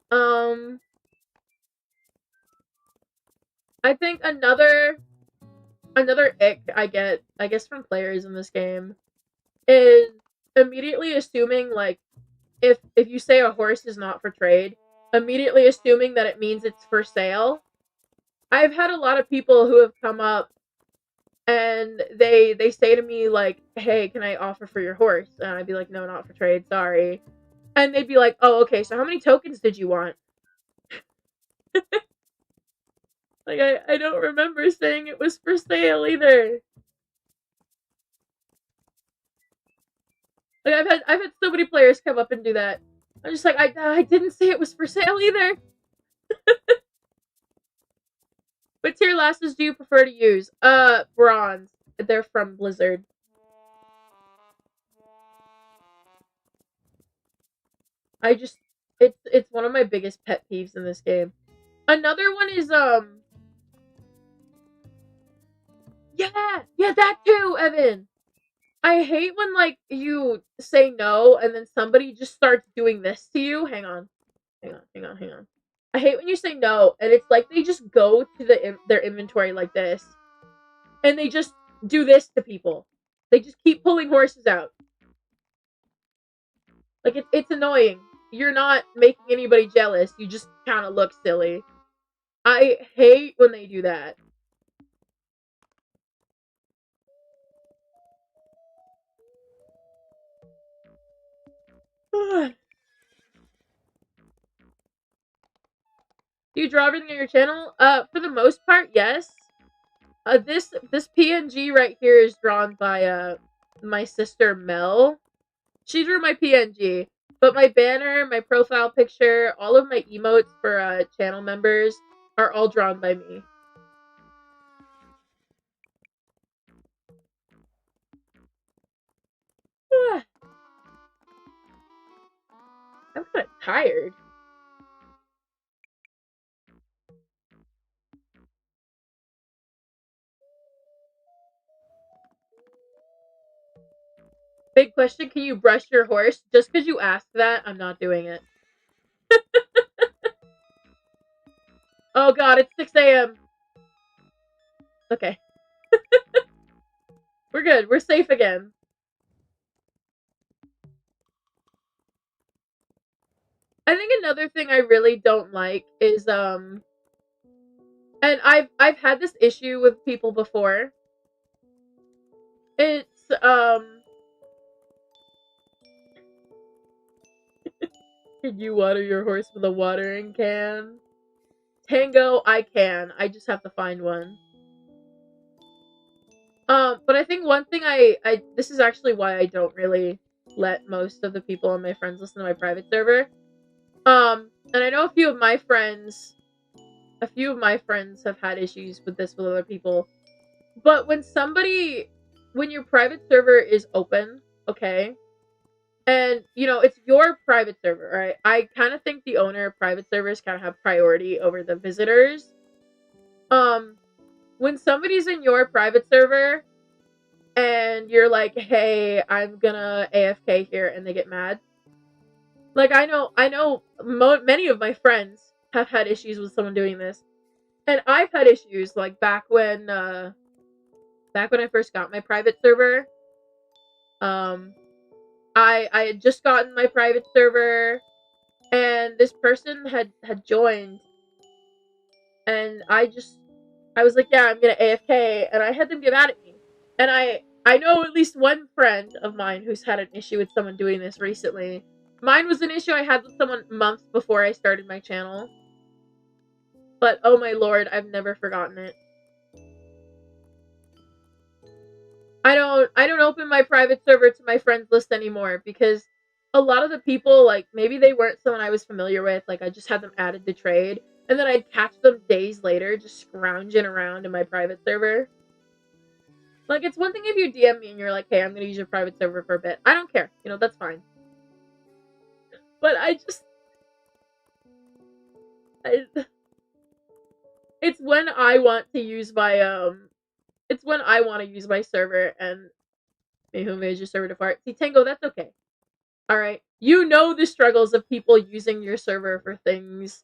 I think another ick I get, I guess, from players in this game is immediately assuming, like, if you say a horse is not for trade, immediately assuming that it means it's for sale. I've had a lot of people who have come up and they say to me, like, hey, can I offer for your horse? And I'd be like, no, not for trade, sorry. And they'd be like, oh, okay, so how many tokens did you want? Like, I don't remember saying it was for sale either. Like, I've had so many players come up and do that. I'm just like, I didn't say it was for sale either. What tier lasses do you prefer to use? Bronze. They're from Blizzard. It's one of my biggest pet peeves in this game. Another one is yeah, that too, Evan. I hate when, like, you say no and then somebody just starts doing this to you. Hang on. I hate when you say no and it's like they just go to their inventory like this and they just do this to people. They just keep pulling horses out. Like, it's annoying. You're not making anybody jealous. You just kind of look silly. I hate when they do that. Do you draw everything on your channel? For the most part, yes. This PNG right here is drawn by my sister Mel. She drew my PNG, but my banner, my profile picture, all of my emotes for channel members are all drawn by me. I'm kind of tired. Big question, can you brush your horse? Just because you asked that, I'm not doing it. Oh god, it's 6 a.m. Okay. We're good. We're safe again. I think another thing I really don't like is and I've had this issue with people before. It's can you water your horse with a watering can? Tango, I can. I just have to find one. But I think one thing this is actually why I don't really let most of the people on my friends listen to my private server. And I know a few of my friends have had issues with this with other people. But when your private server is open, okay, and, you know, it's your private server, right? I kind of think the owner of private servers kind of have priority over the visitors. When somebody's in your private server and you're like, hey, I'm gonna AFK here, and they get mad. Like, I know many of my friends have had issues with someone doing this. And I've had issues, like, back when I first got my private server. I had just gotten my private server, and this person had joined, and I was like, yeah, I'm gonna AFK, and I had them get mad at me. And I know at least one friend of mine who's had an issue with someone doing this recently. Mine was an issue I had with someone months before I started my channel. But oh my lord, I've never forgotten it. I don't open my private server to my friends list anymore because a lot of the people, like, maybe they weren't someone I was familiar with, like, I just had them added to trade, and then I'd catch them days later just scrounging around in my private server. Like, it's one thing if you DM me and you're like, hey, I'm gonna use your private server for a bit. I don't care. You know, that's fine. But It's when I want to use my it's when I want to use my server and who made your server depart. See, Tango, that's okay. Alright. You know the struggles of people using your server for things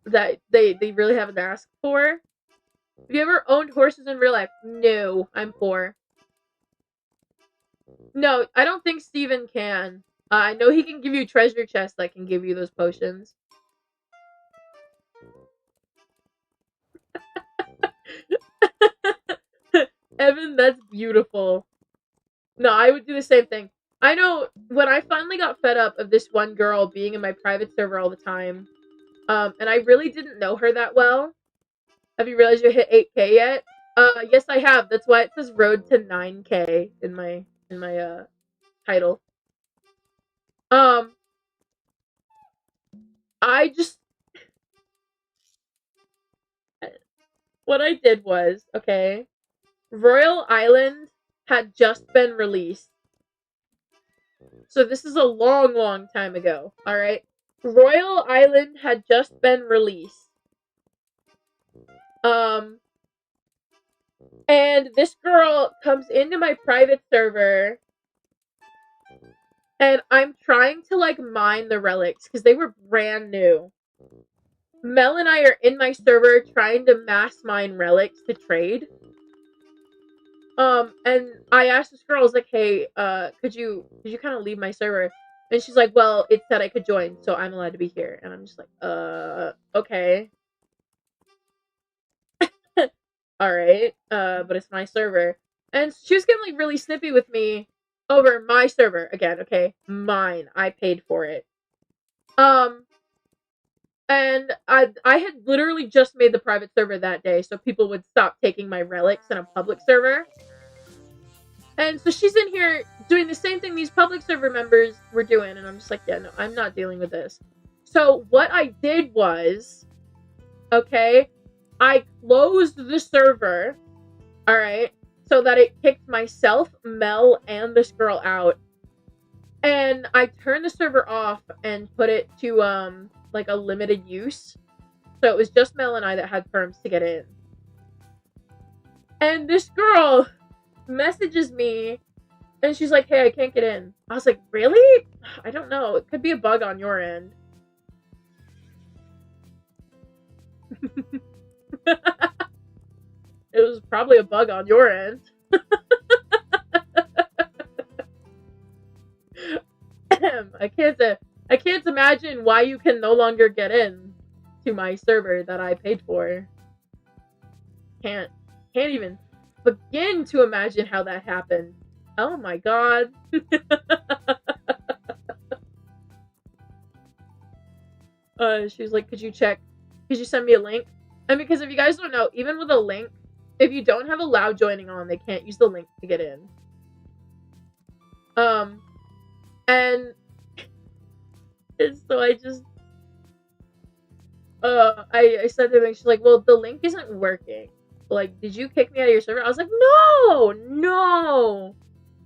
that they really haven't asked for. Have you ever owned horses in real life? No, I'm poor. No, I don't think Steven can. I know he can give you treasure chests that can give you those potions. Evan, that's beautiful. No, I would do the same thing. I know when I finally got fed up of this one girl being in my private server all the time, and I really didn't know her that well. Have you realized you hit 8K yet? Yes, I have. That's why it says road to 9K in my title. I just what I did was, okay, Royal Island had just been released. So this is a long, long time ago, alright? Royal Island had just been released. And this girl comes into my private server, and I'm trying to, like, mine the relics, because they were brand new. Mel and I are in my server trying to mass mine relics to trade. And I asked this girl, I was like, hey, could you kind of leave my server? And she's like, well, it said I could join, so I'm allowed to be here. And I'm just like, okay. Alright, but it's my server. And she was getting, like, really snippy with me over my server. Again, okay, mine. I paid for it. And I had literally just made the private server that day, so people would stop taking my relics in a public server. And so she's in here doing the same thing these public server members were doing, and I'm just like, yeah, no, I'm not dealing with this. So what I did was, okay, I closed the server, alright, so that it kicked myself, Mel, and this girl out. And I turned the server off and put it to, like, a limited use. So it was just Mel and I that had perms to get in. And this girl messages me, and she's like, hey, I can't get in. I was like, really? I don't know. It could be a bug on your end. It was probably a bug on your end. I can't imagine why you can no longer get in to my server that I paid for. Can't even begin to imagine how that happened. Oh my god. She was like, could you send me a link? And because if you guys don't know, even with a link, if you don't have allow joining on, they can't use the link to get in. And so I just, I said to her, she's like, well, the link isn't working. Like, did you kick me out of your server? I was like,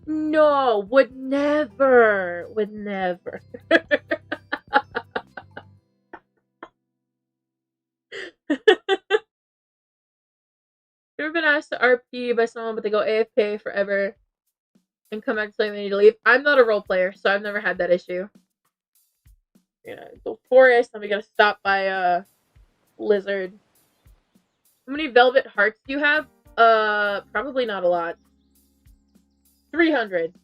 no, would never. You ever been asked to RP by someone, but they go AFK forever and come back to tell you they need to leave? I'm not a role player, so I've never had that issue. Yeah, go forest, then we gotta stop by a lizard. How many velvet hearts do you have? Probably not a lot. 300.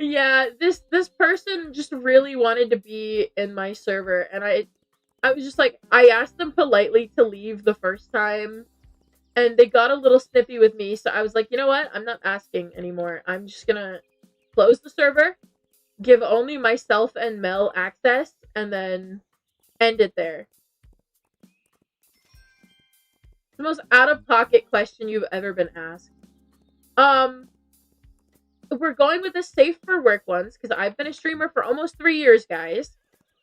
Yeah, this person just really wanted to be in my server, and I was just like, I asked them politely to leave the first time, and they got a little snippy with me, so I was like, you know what? I'm not asking anymore. I'm just gonna close the server, give only myself and Mel access, and then end it there. The most out-of-pocket question you've ever been asked. We're going with the safe for work ones, because I've been a streamer for almost 3 years, guys.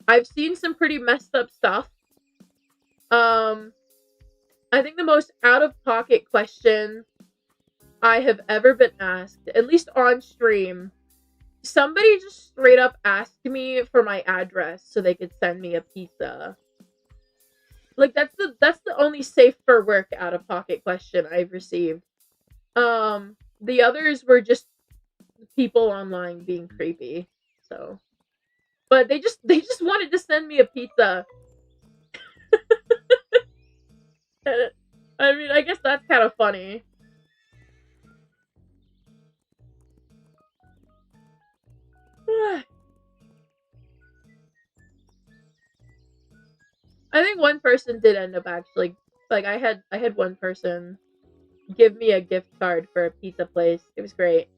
I've seen some pretty messed up stuff. I think the most out-of-pocket question I have ever been asked, at least on stream, somebody just straight up asked me for my address so they could send me a pizza. Like that's the only safe for work out of pocket question I've received. The others were just people online being creepy. So, but they just wanted to send me a pizza. I mean, I guess that's kind of funny. I think one person did end up actually, like I had one person give me a gift card for a pizza place. It was great.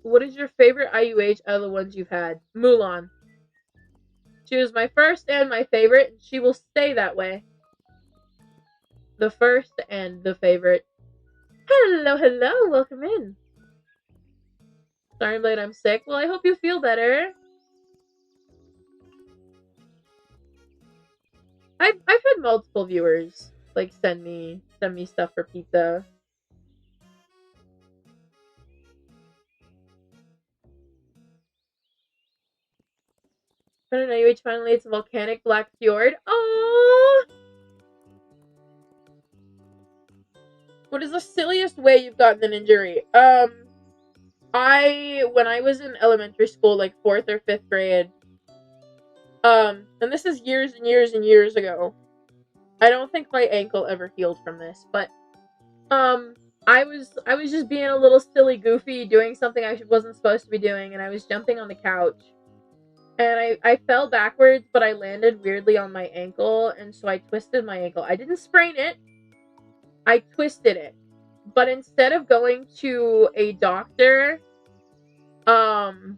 What is your favorite IUH out of the ones you've had? Mulan. She was my first and my favorite, and she will stay that way. The first and the favorite. Hello, hello, welcome in. Sorry, Blade, I'm sick. Well, I hope you feel better. I've had multiple viewers like send me stuff for pizza. I don't know. You finally it's a volcanic black fjord. Oh. What is the silliest way you've gotten an injury? When I was in elementary school, like 4th or 5th grade, and this is years and years and years ago. I don't think my ankle ever healed from this, but I was just being a little silly goofy, doing something I wasn't supposed to be doing, and I was jumping on the couch. And I fell backwards, but I landed weirdly on my ankle, and so I twisted my ankle. I didn't sprain it. I twisted it. But instead of going to a doctor, the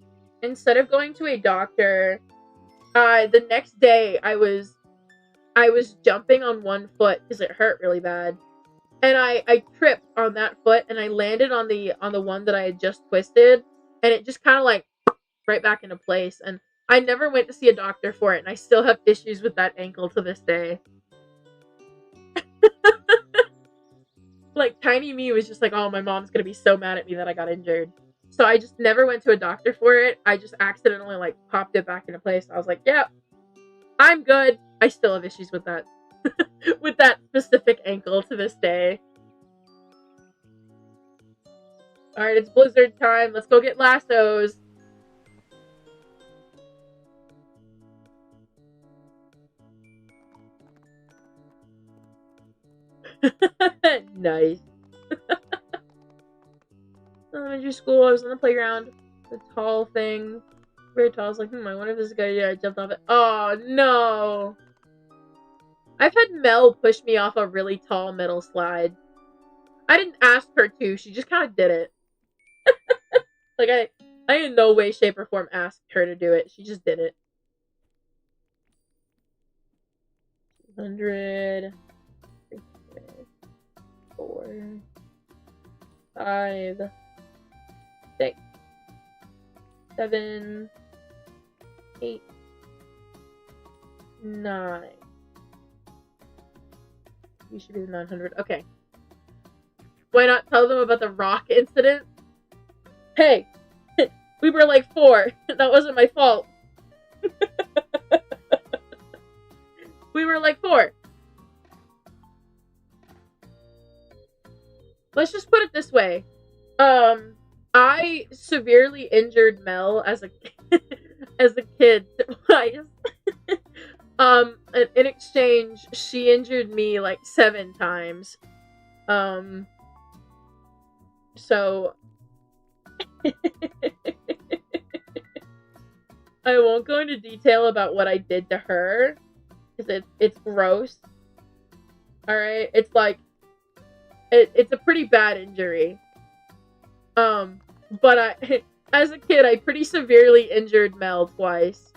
next day I was jumping on one foot because it hurt really bad. And I tripped on that foot and I landed on the one that I had just twisted, and it just kind of like right back into place. And I never went to see a doctor for it, and I still have issues with that ankle to this day. Like, tiny me was just like, oh, my mom's gonna be so mad at me that I got injured. So I just never went to a doctor for it. I just accidentally, like, popped it back into place. I was like, yeah, I'm good. I still have issues with that. With that specific ankle to this day. Alright, it's blizzard time. Let's go get lassos. Nice. Elementary school, I was on the playground. The tall thing. Very tall. I was like, I wonder if this is a good idea. I jumped off it. Oh, no. I've had Mel push me off a really tall metal slide. I didn't ask her to. She just kind of did it. Like, I in no way, shape, or form asked her to do it. She just did it. 200. 4. 5. 6. 7. 8. 9. We should do 900. Okay. Why not tell them about the rock incident? Hey, we were like 4. That wasn't my fault. We were like 4. Let's just put it this way. I severely injured Mel as a kid. In exchange, she injured me like 7 times. So I won't go into detail about what I did to her because it's gross. All right, it's like it's a pretty bad injury. But as a kid, I pretty severely injured Mel twice.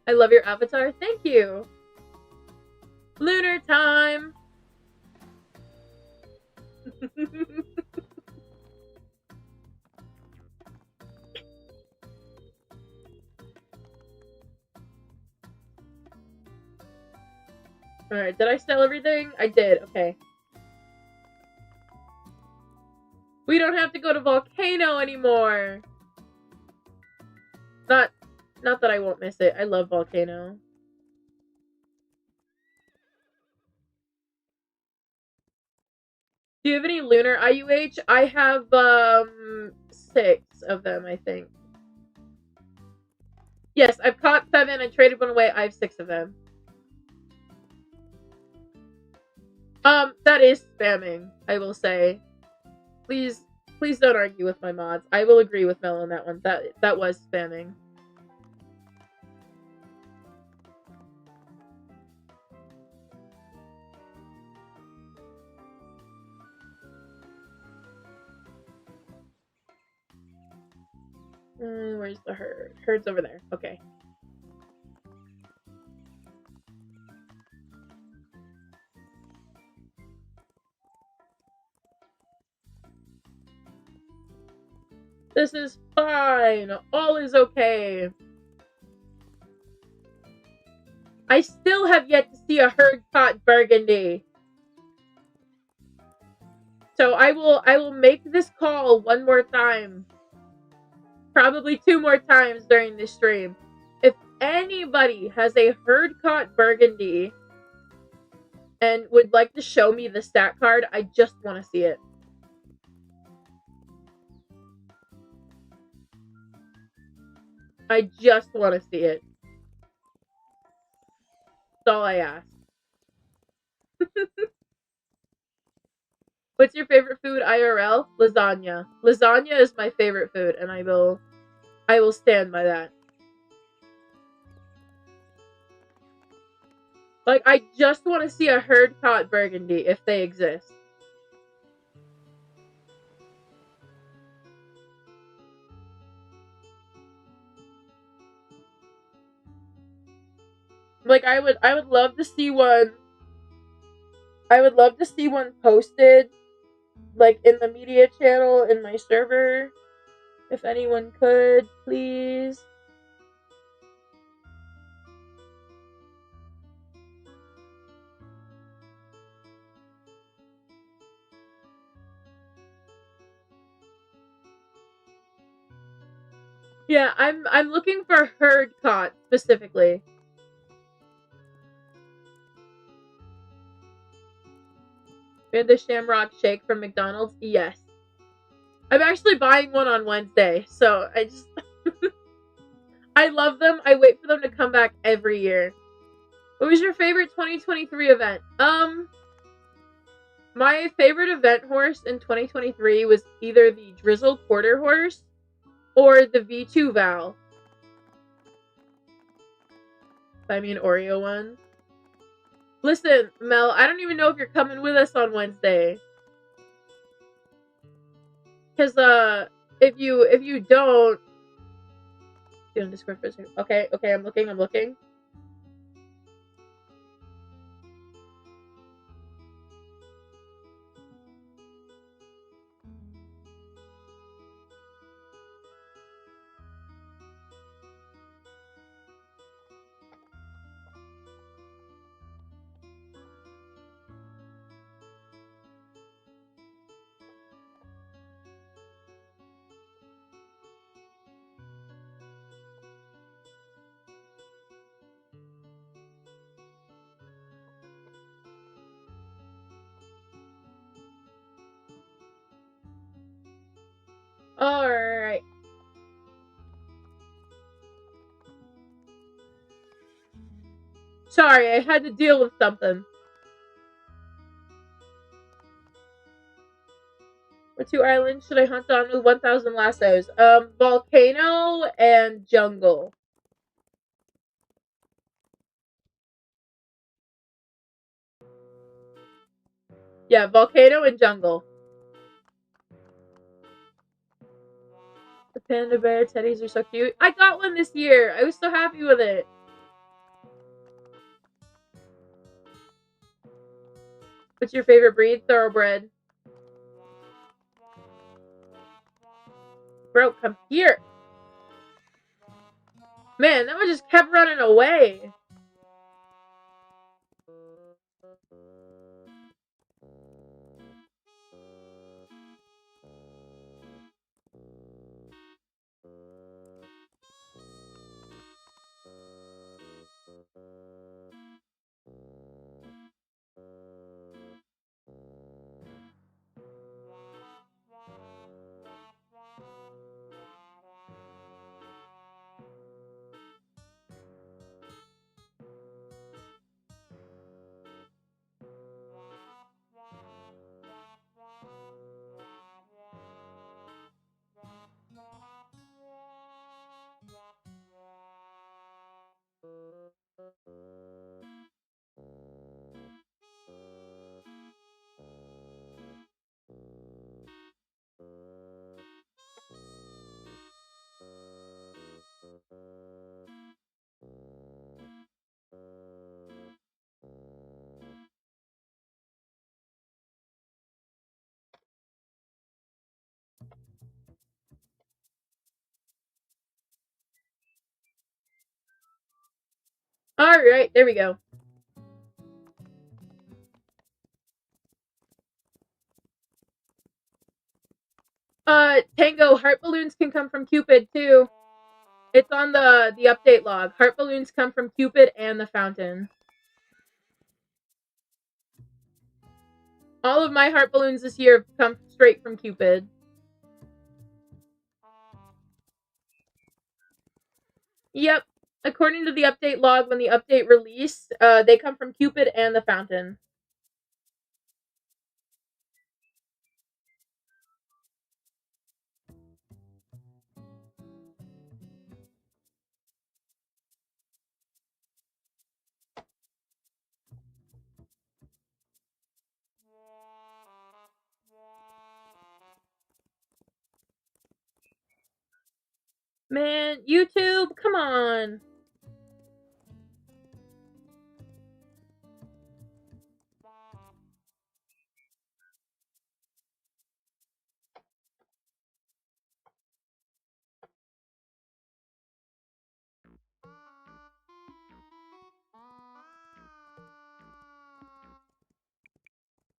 I love your avatar. Thank you. Lunar time. Alright, did I sell everything? I did, okay. We don't have to go to Volcano anymore! Not that I won't miss it. I love Volcano. Do you have any lunar IUH? I have, 6 of them, I think. Yes, I've caught 7. I traded one away. I have 6 of them. That is spamming, I will say. Please don't argue with my mods. I will agree with Mel on that one. That was spamming. Where's the herd? Herd's over there. Okay. This is fine. All is okay. I still have yet to see a herd caught burgundy. So I will make this call one more time. Probably 2 more times during this stream. If anybody has a herd caught burgundy and would like to show me the stat card, I just want to see it. I just want to see it. That's all I ask. What's your favorite food IRL? Lasagna. Lasagna is my favorite food, and I will stand by that. Like, I just want to see a herd caught burgundy if they exist. Like, I would love to see one. I would love to see one posted, like, in the media channel in my server. If anyone could, please. Yeah, I'm looking for herd caught specifically. We had the Shamrock Shake from McDonald's. Yes. I'm actually buying one on Wednesday, so I just I love them. I wait for them to come back every year. What was your favorite 2023 event? My favorite event horse in 2023 was either the Drizzle Quarter Horse or the V2 Val. I mean Oreo one. Listen, Mel, I don't even know if you're coming with us on Wednesday. Cause if you don't, on Discord for a second. Okay, I'm looking. Alright. Sorry, I had to deal with something. What 2 islands should I hunt on with 1,000 lassos? Volcano and Jungle. Yeah, Volcano and Jungle. The panda bear teddies are so cute. I got one this year. I was so happy with it. What's your favorite breed? Thoroughbred. Bro, come here. Man, that one just kept running away. Alright, there we go. Tango, heart balloons can come from Cupid too. It's on the update log. Heart balloons come from Cupid and the fountain. All of my heart balloons this year have come straight from Cupid. Yep. According to the update log, when the update released, they come from Cupid and the fountain. Man, YouTube, come on.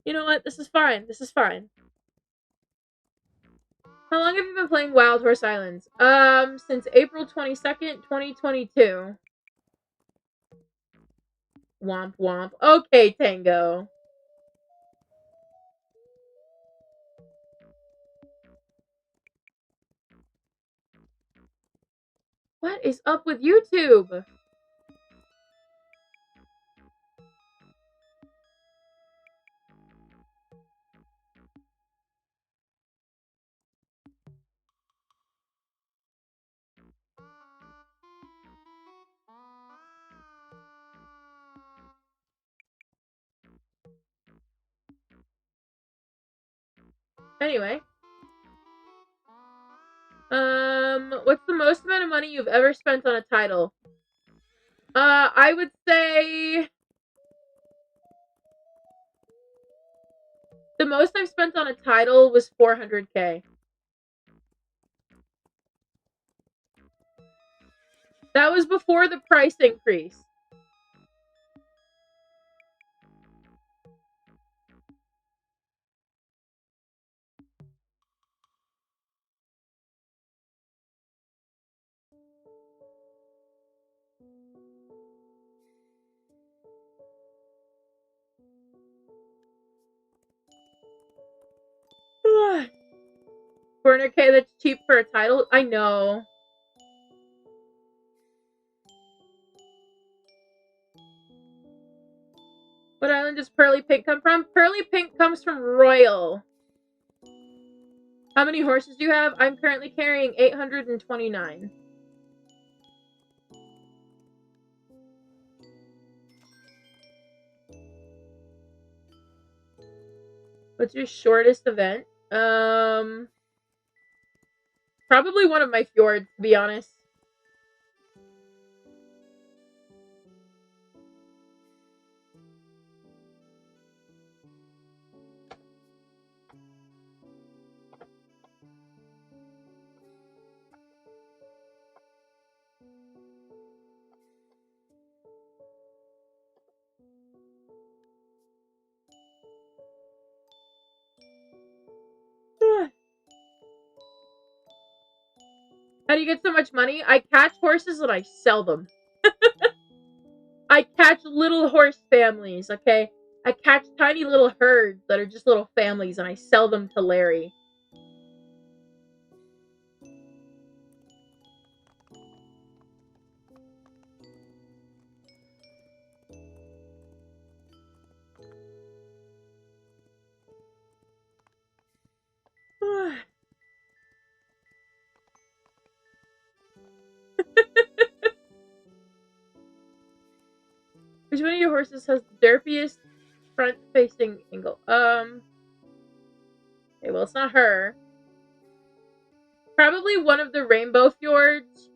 You know what? This is fine. This is fine. How long have you been playing Wild Horse Islands? Since April 22nd, 2022. Womp womp. Okay, Tango. What is up with YouTube? Anyway. What's the most amount of money you've ever spent on a title? I would say the most I've spent on a title was 400k. That was before the price increase. $400k, that's cheap for a title? I know. What island does Pearly Pink come from? Pearly Pink comes from Royal. How many horses do you have? I'm currently carrying 829. What's your shortest event? Probably one of my fjords, to be honest. How do you get so much money? I catch horses and I sell them. I catch little horse families, okay? I catch tiny little herds that are just little families and I sell them to Larry. Which one of your horses has the derpiest front-facing angle? Okay, well, it's not her. Probably one of the rainbow fjords.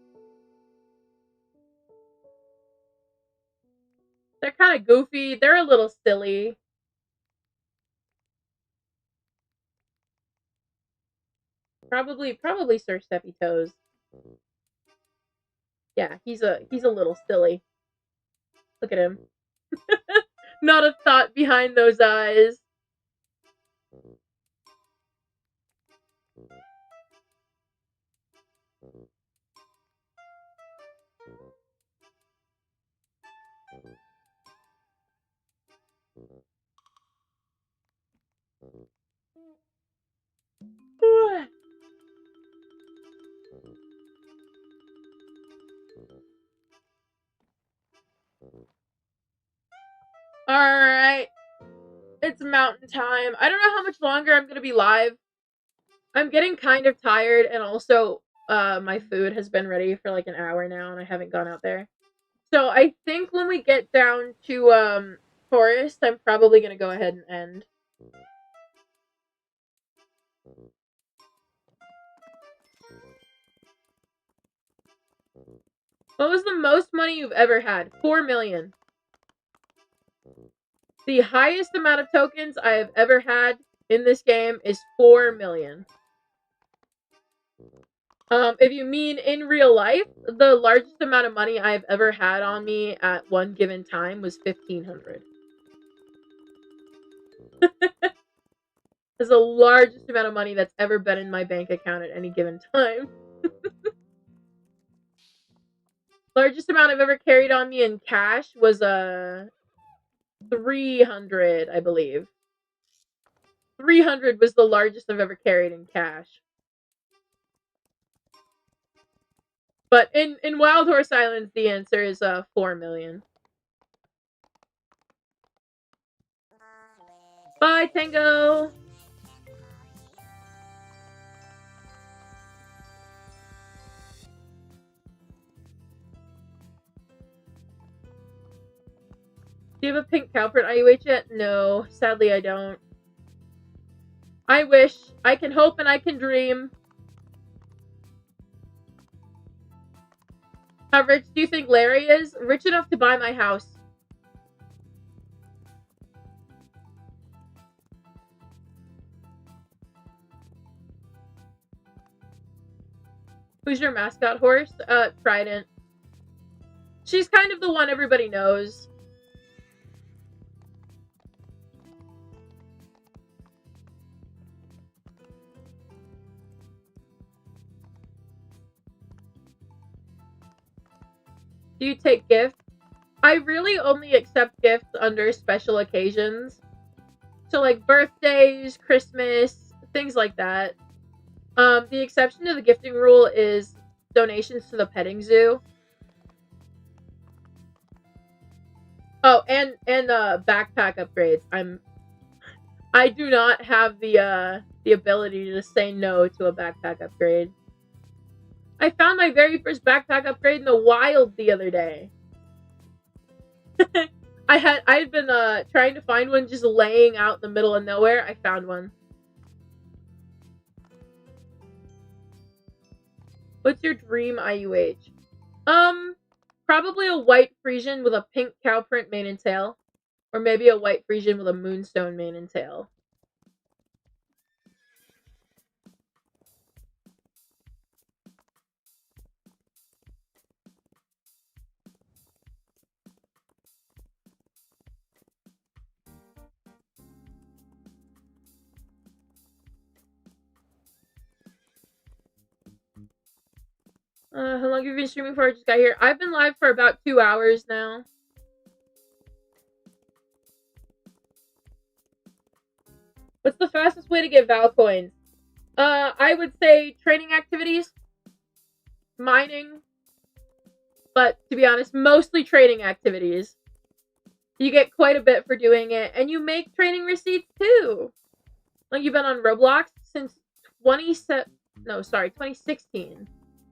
They're kind of goofy. They're a little silly. Probably Sir Steppy Toes. Yeah, he's a little silly. Look at him. Not a thought behind those eyes. Alright. It's mountain time. I don't know how much longer I'm gonna be live. I'm getting kind of tired, and also my food has been ready for like an hour now and I haven't gone out there. So I think when we get down to forest, I'm probably gonna go ahead and end. What was the most money you've ever had? 4 million. The highest amount of tokens I have ever had in this game is 4 million. If you mean in real life, the largest amount of money I've ever had on me at one given time was 1,500. That's the largest amount of money that's ever been in my bank account at any given time. Largest amount I've ever carried on me in cash was 300, I believe. 300 was the largest I've ever carried in cash. But in Wild Horse Islands, the answer is 4 million. Bye, Tango! Do you have a pink cowpert IUH yet? No, sadly I don't. I wish. I can hope and I can dream. How rich do you think Larry is? Rich enough to buy my house. Who's your mascot horse? Trident. She's kind of the one everybody knows. Do you take gifts? I really only accept gifts under special occasions. So like birthdays, Christmas, things like that. The exception to the gifting rule is donations to the petting zoo. Oh, and backpack upgrades. I do not have the ability to say no to a backpack upgrade. I found my very first backpack upgrade in the wild the other day. I had been trying to find one just laying out in the middle of nowhere. I found one. What's your dream IUH? Probably a white Frisian with a pink cow print mane and tail. Or maybe a white Frisian with a moonstone mane and tail. How long have you been streaming for? I just got here. I've been live for about 2 hours now. What's the fastest way to get Val coins? I would say training activities, mining, but to be honest, mostly trading activities. You get quite a bit for doing it, and you make training receipts too. Like you've been on Roblox since 2016.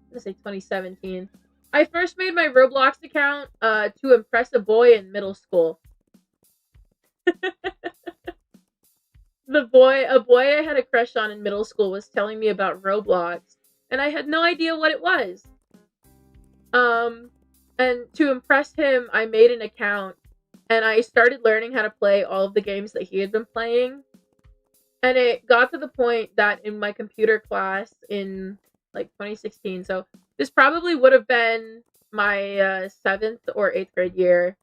I'm gonna say 2017. I first made my Roblox account to impress a boy in middle school. A boy I had a crush on in middle school was telling me about Roblox, and I had no idea what it was. And to impress him, I made an account, and I started learning how to play all of the games that he had been playing. And it got to the point that in my computer class in like 2016, so this probably would have been my 7th or 8th grade year,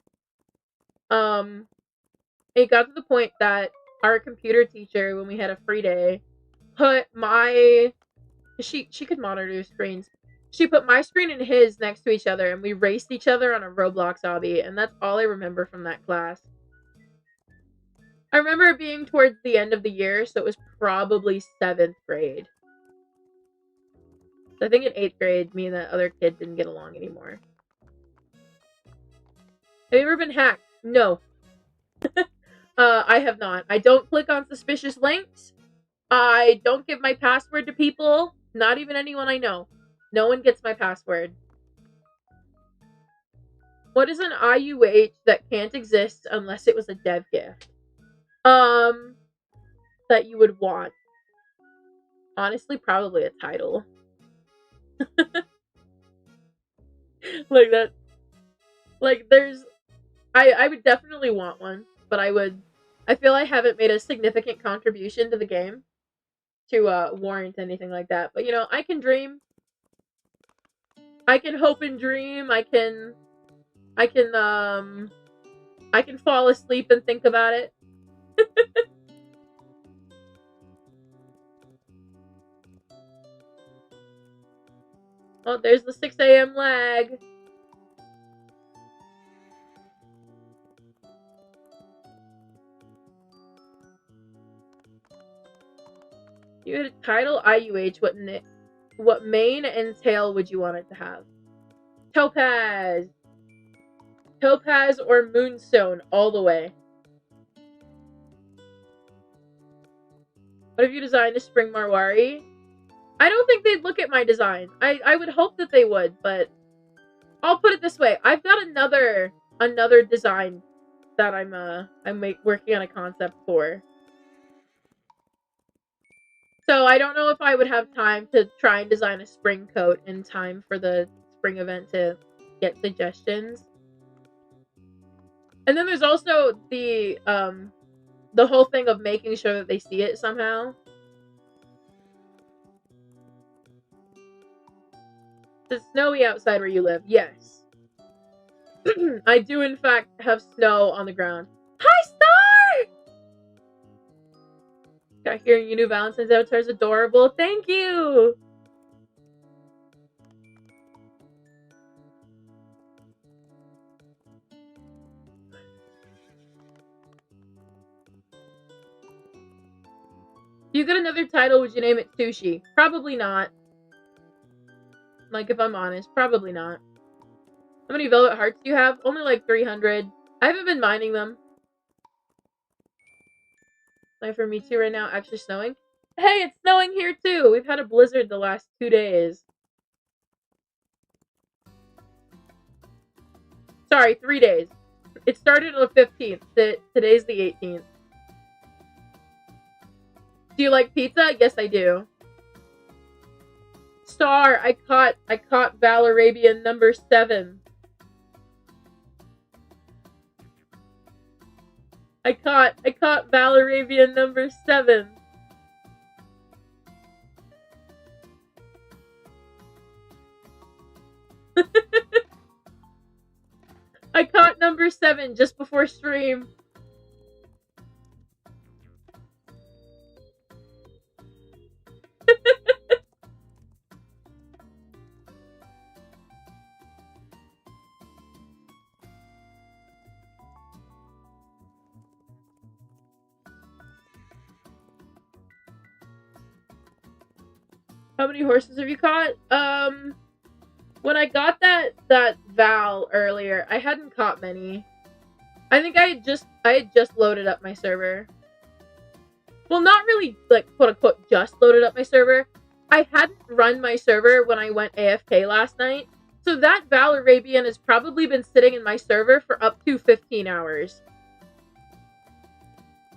it got to the point that our computer teacher, when we had a free day, put my she could monitor screens. She put my screen and his next to each other, and we raced each other on a Roblox obby, and that's all I remember from that class. I remember it being towards the end of the year, so it was probably 7th grade. So I think in 8th grade, me and that other kid didn't get along anymore. Have you ever been hacked? No. I have not. I don't click on suspicious links. I don't give my password to people. Not even anyone I know. No one gets my password. What is an IUH that can't exist unless it was a dev gift? That you would want. Honestly, probably a title. Like that. Like there's I would definitely want one, but I feel I haven't made a significant contribution to the game to warrant anything like that. But you know, I can dream. I can hope and dream. I can fall asleep and think about it. Oh, there's the 6 a.m. lag. You had a title IUH, what main and tail would you want it to have? Topaz. Topaz or moonstone all the way. What if you designed a spring Marwari? I don't think they'd look at my design. I would hope that they would, but I'll put it this way. I've got another design that I'm working on a concept for. So I don't know if I would have time to try and design a spring coat in time for the spring event to get suggestions. And then there's also the whole thing of making sure that they see it somehow. It's snowy outside where you live. Yes. I do in fact have snow on the ground. Hi, Star! Got hearing you new Valentine's avatar is adorable. Thank you! If you get another title, would you name it Sushi? Probably not. Like, if I'm honest, probably not. How many velvet hearts do you have? Only like 300. I haven't been mining them. Like for me too right now, actually snowing. Hey, it's snowing here too! We've had a blizzard the last 2 days. Sorry, 3 days. It started on the 15th. Today's the 18th. Do you like pizza? Yes, I do. Star, I caught Valarabian number 7. I caught Valarabian number 7. I caught number 7 just before stream. How many horses have you caught? When I got that Val earlier, I hadn't caught many. I think I had just loaded up my server. Well, not really, like, quote-unquote, just loaded up my server. I hadn't run my server when I went AFK last night, so that Val Arabian has probably been sitting in my server for up to 15 hours.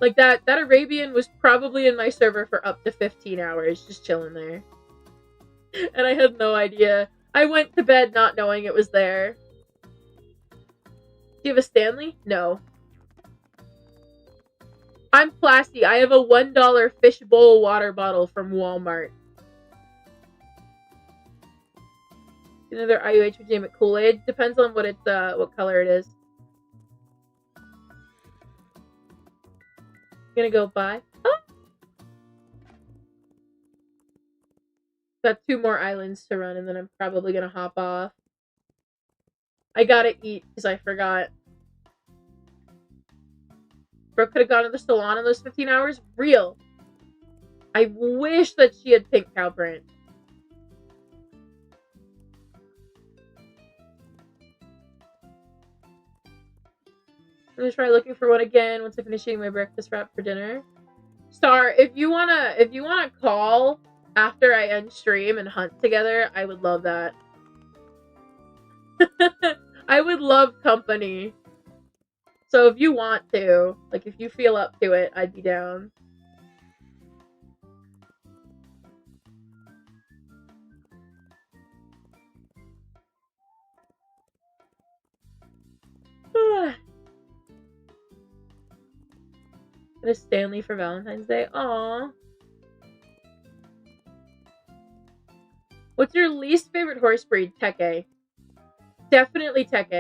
Like, that Arabian was probably in my server for up to 15 hours, just chilling there. And I had no idea. I went to bed not knowing it was there. Do you have a Stanley? No. I'm classy. I have a $1 fishbowl water bottle from Walmart. Another IUH would name it Kool-Aid. Depends on what color it is. Gonna go by. Oh! Got 2 more islands to run, and then I'm probably gonna hop off. I gotta eat, because I forgot. Brooke could have gone to the salon in those 15 hours. Real. I wish that she had pink cow print. I'm gonna try looking for one again once I finish eating my breakfast wrap for dinner. Star, if you wanna call after I end stream and hunt together, I would love that. I would love company. So if you want to, like, if you feel up to it, I'd be down. Get a Stanley for Valentine's Day. Aww. What's your least favorite horse breed? Tack. Definitely tack.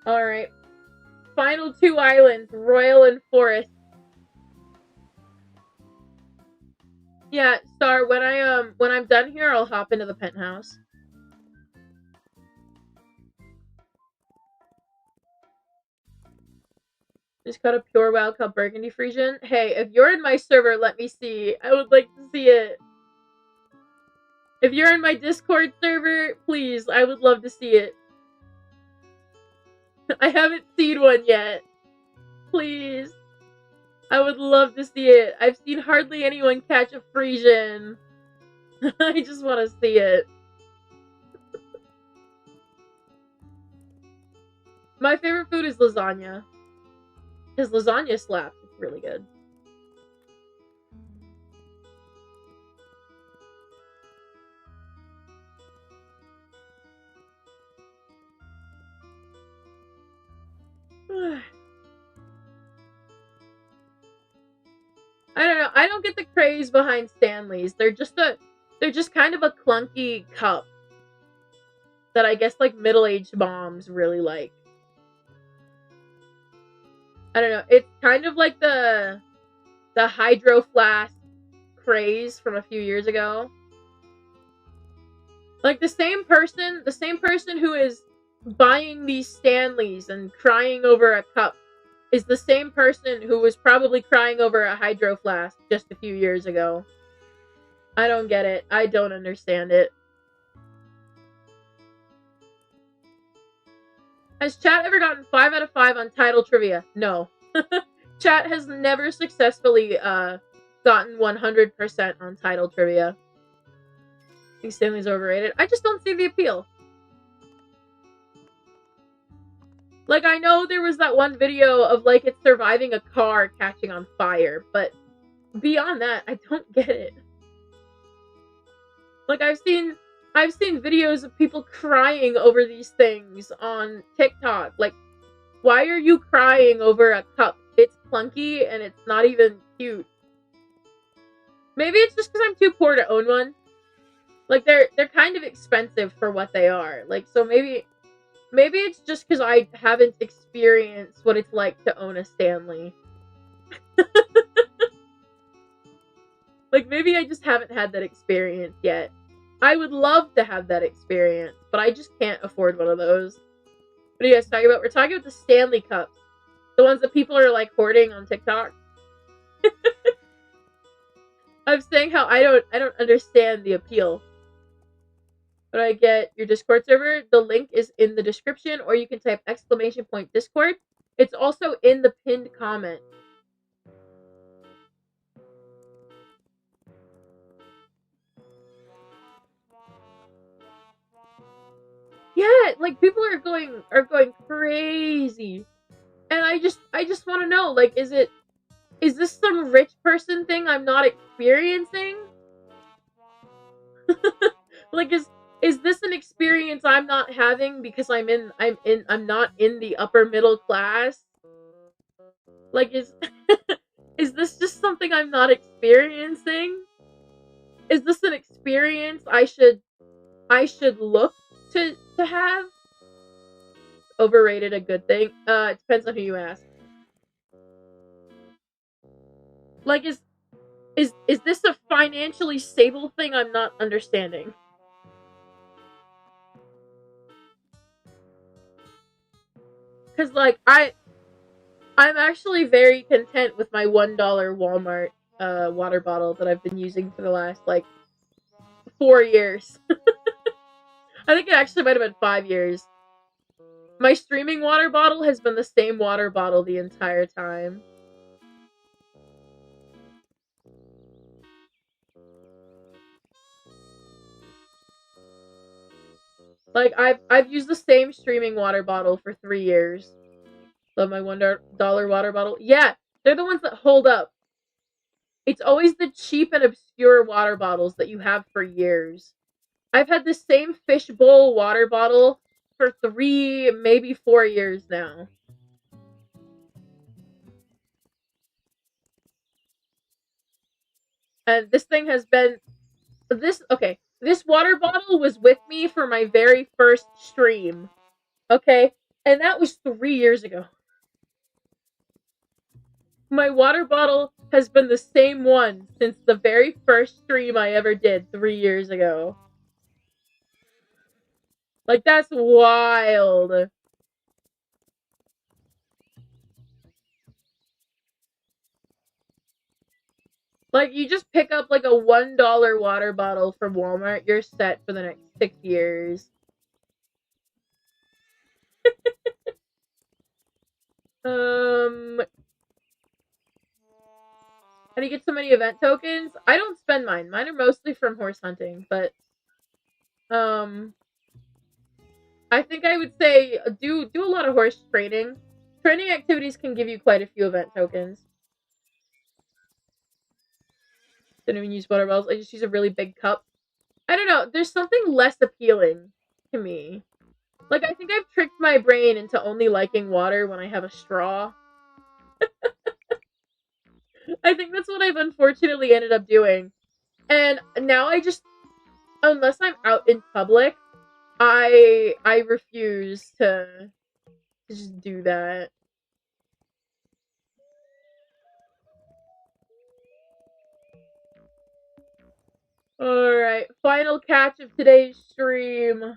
Alright. Final 2 islands, Royal and Forest. Yeah, Star, when I'm done here, I'll hop into the penthouse. Just got a pure wild cup burgundy Frisian. Hey, if you're in my server, let me see. I would like to see it. If you're in my Discord server, please, I would love to see it. I haven't seen one yet. Please. I would love to see it. I've seen hardly anyone catch a Frisian. I just want to see it. My favorite food is lasagna. Because lasagna slaps. It's really good. I don't know. I don't get the craze behind Stanleys. They're just kind of a clunky cup that I guess like middle-aged moms really like. I don't know. It's kind of like the Hydro Flask craze from a few years ago. Like the same person who is buying these Stanleys and crying over a cup is the same person who was probably crying over a Hydro Flask just a few years ago. I don't get it. I don't understand it. Has chat ever gotten 5 out of 5 on title trivia? No. Chat has never successfully gotten 100% on title trivia. I think Stanley's overrated. I just don't see the appeal. Like, I know there was that one video of, like, it surviving a car catching on fire, but beyond that, I don't get it. Like, I've seen videos of people crying over these things on TikTok. Like, why are you crying over a cup? It's clunky and it's not even cute. Maybe it's just because I'm too poor to own one. Like, they're kind of expensive for what they are. Like, so maybe it's just because I haven't experienced what it's like to own a Stanley. Like, maybe I just haven't had that experience yet. I would love to have that experience, but I just can't afford one of those. What are you guys talking about? We're talking about the Stanley Cups. The ones that people are, like, hoarding on TikTok. I'm saying how I don't understand the appeal. But I get your Discord server. The link is in the description, or you can type !Discord. It's also in the pinned comment. Yeah, like people are going crazy. And I just want to know, like, is this some rich person thing I'm not experiencing? Like, is this an experience I'm not having because I'm not in the upper middle class? Like, is this just something I'm not experiencing? Is this an experience I should look to have overrated a good thing, it depends on who you ask. Like, is this a financially stable thing I'm not understanding? Because, like, I'm actually very content with my $1 Walmart water bottle that I've been using for the last, like, 4 years. I think it actually might have been 5 years. My streaming water bottle has been the same water bottle the entire time. Like, I've used the same streaming water bottle for 3 years. Love my $1 water bottle. Yeah, they're the ones that hold up. It's always the cheap and obscure water bottles that you have for years. I've had the same fishbowl water bottle for 3, maybe 4 years now. And this thing has been okay. This water bottle was with me for my very first stream. Okay? And that was 3 years ago. My water bottle has been the same one since the very first stream I ever did 3 years ago. Like, that's wild. Like, you just pick up, like, a $1 water bottle from Walmart, you're set for the next 6 years. How do you get so many event tokens? I don't spend mine. Mine are mostly from horse hunting, but, I think I would say do a lot of horse training. Training activities can give you quite a few event tokens. Don't even use water bottles. I just use a really big cup. I don't know. There's something less appealing to me. Like, I think I've tricked my brain into only liking water when I have a straw. I think that's what I've unfortunately ended up doing. And now I just, unless I'm out in public, I refuse to just do that. Alright, final catch of today's stream.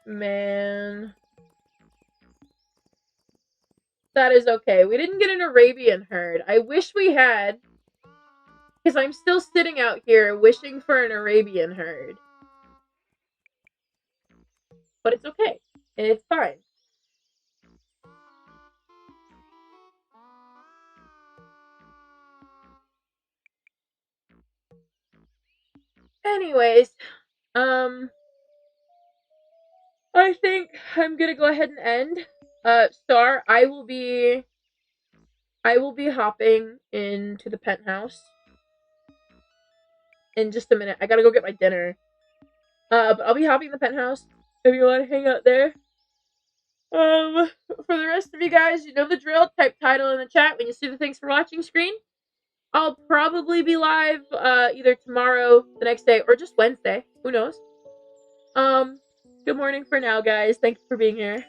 Man. That is okay. We didn't get an Arabian herd. I wish we had. Because I'm still sitting out here wishing for an Arabian herd. But it's okay. And it's fine. Anyways, I think I'm gonna go ahead and end. Star, I will be hopping into the penthouse in just a minute. I gotta go get my dinner. But I'll be hopping in the penthouse if you want to hang out there. For the rest of you guys, you know the drill. Type title in the chat when you see the thanks for watching screen. I'll probably be live either tomorrow, the next day, or just Wednesday. Who knows? Good morning for now, guys. Thank you for being here.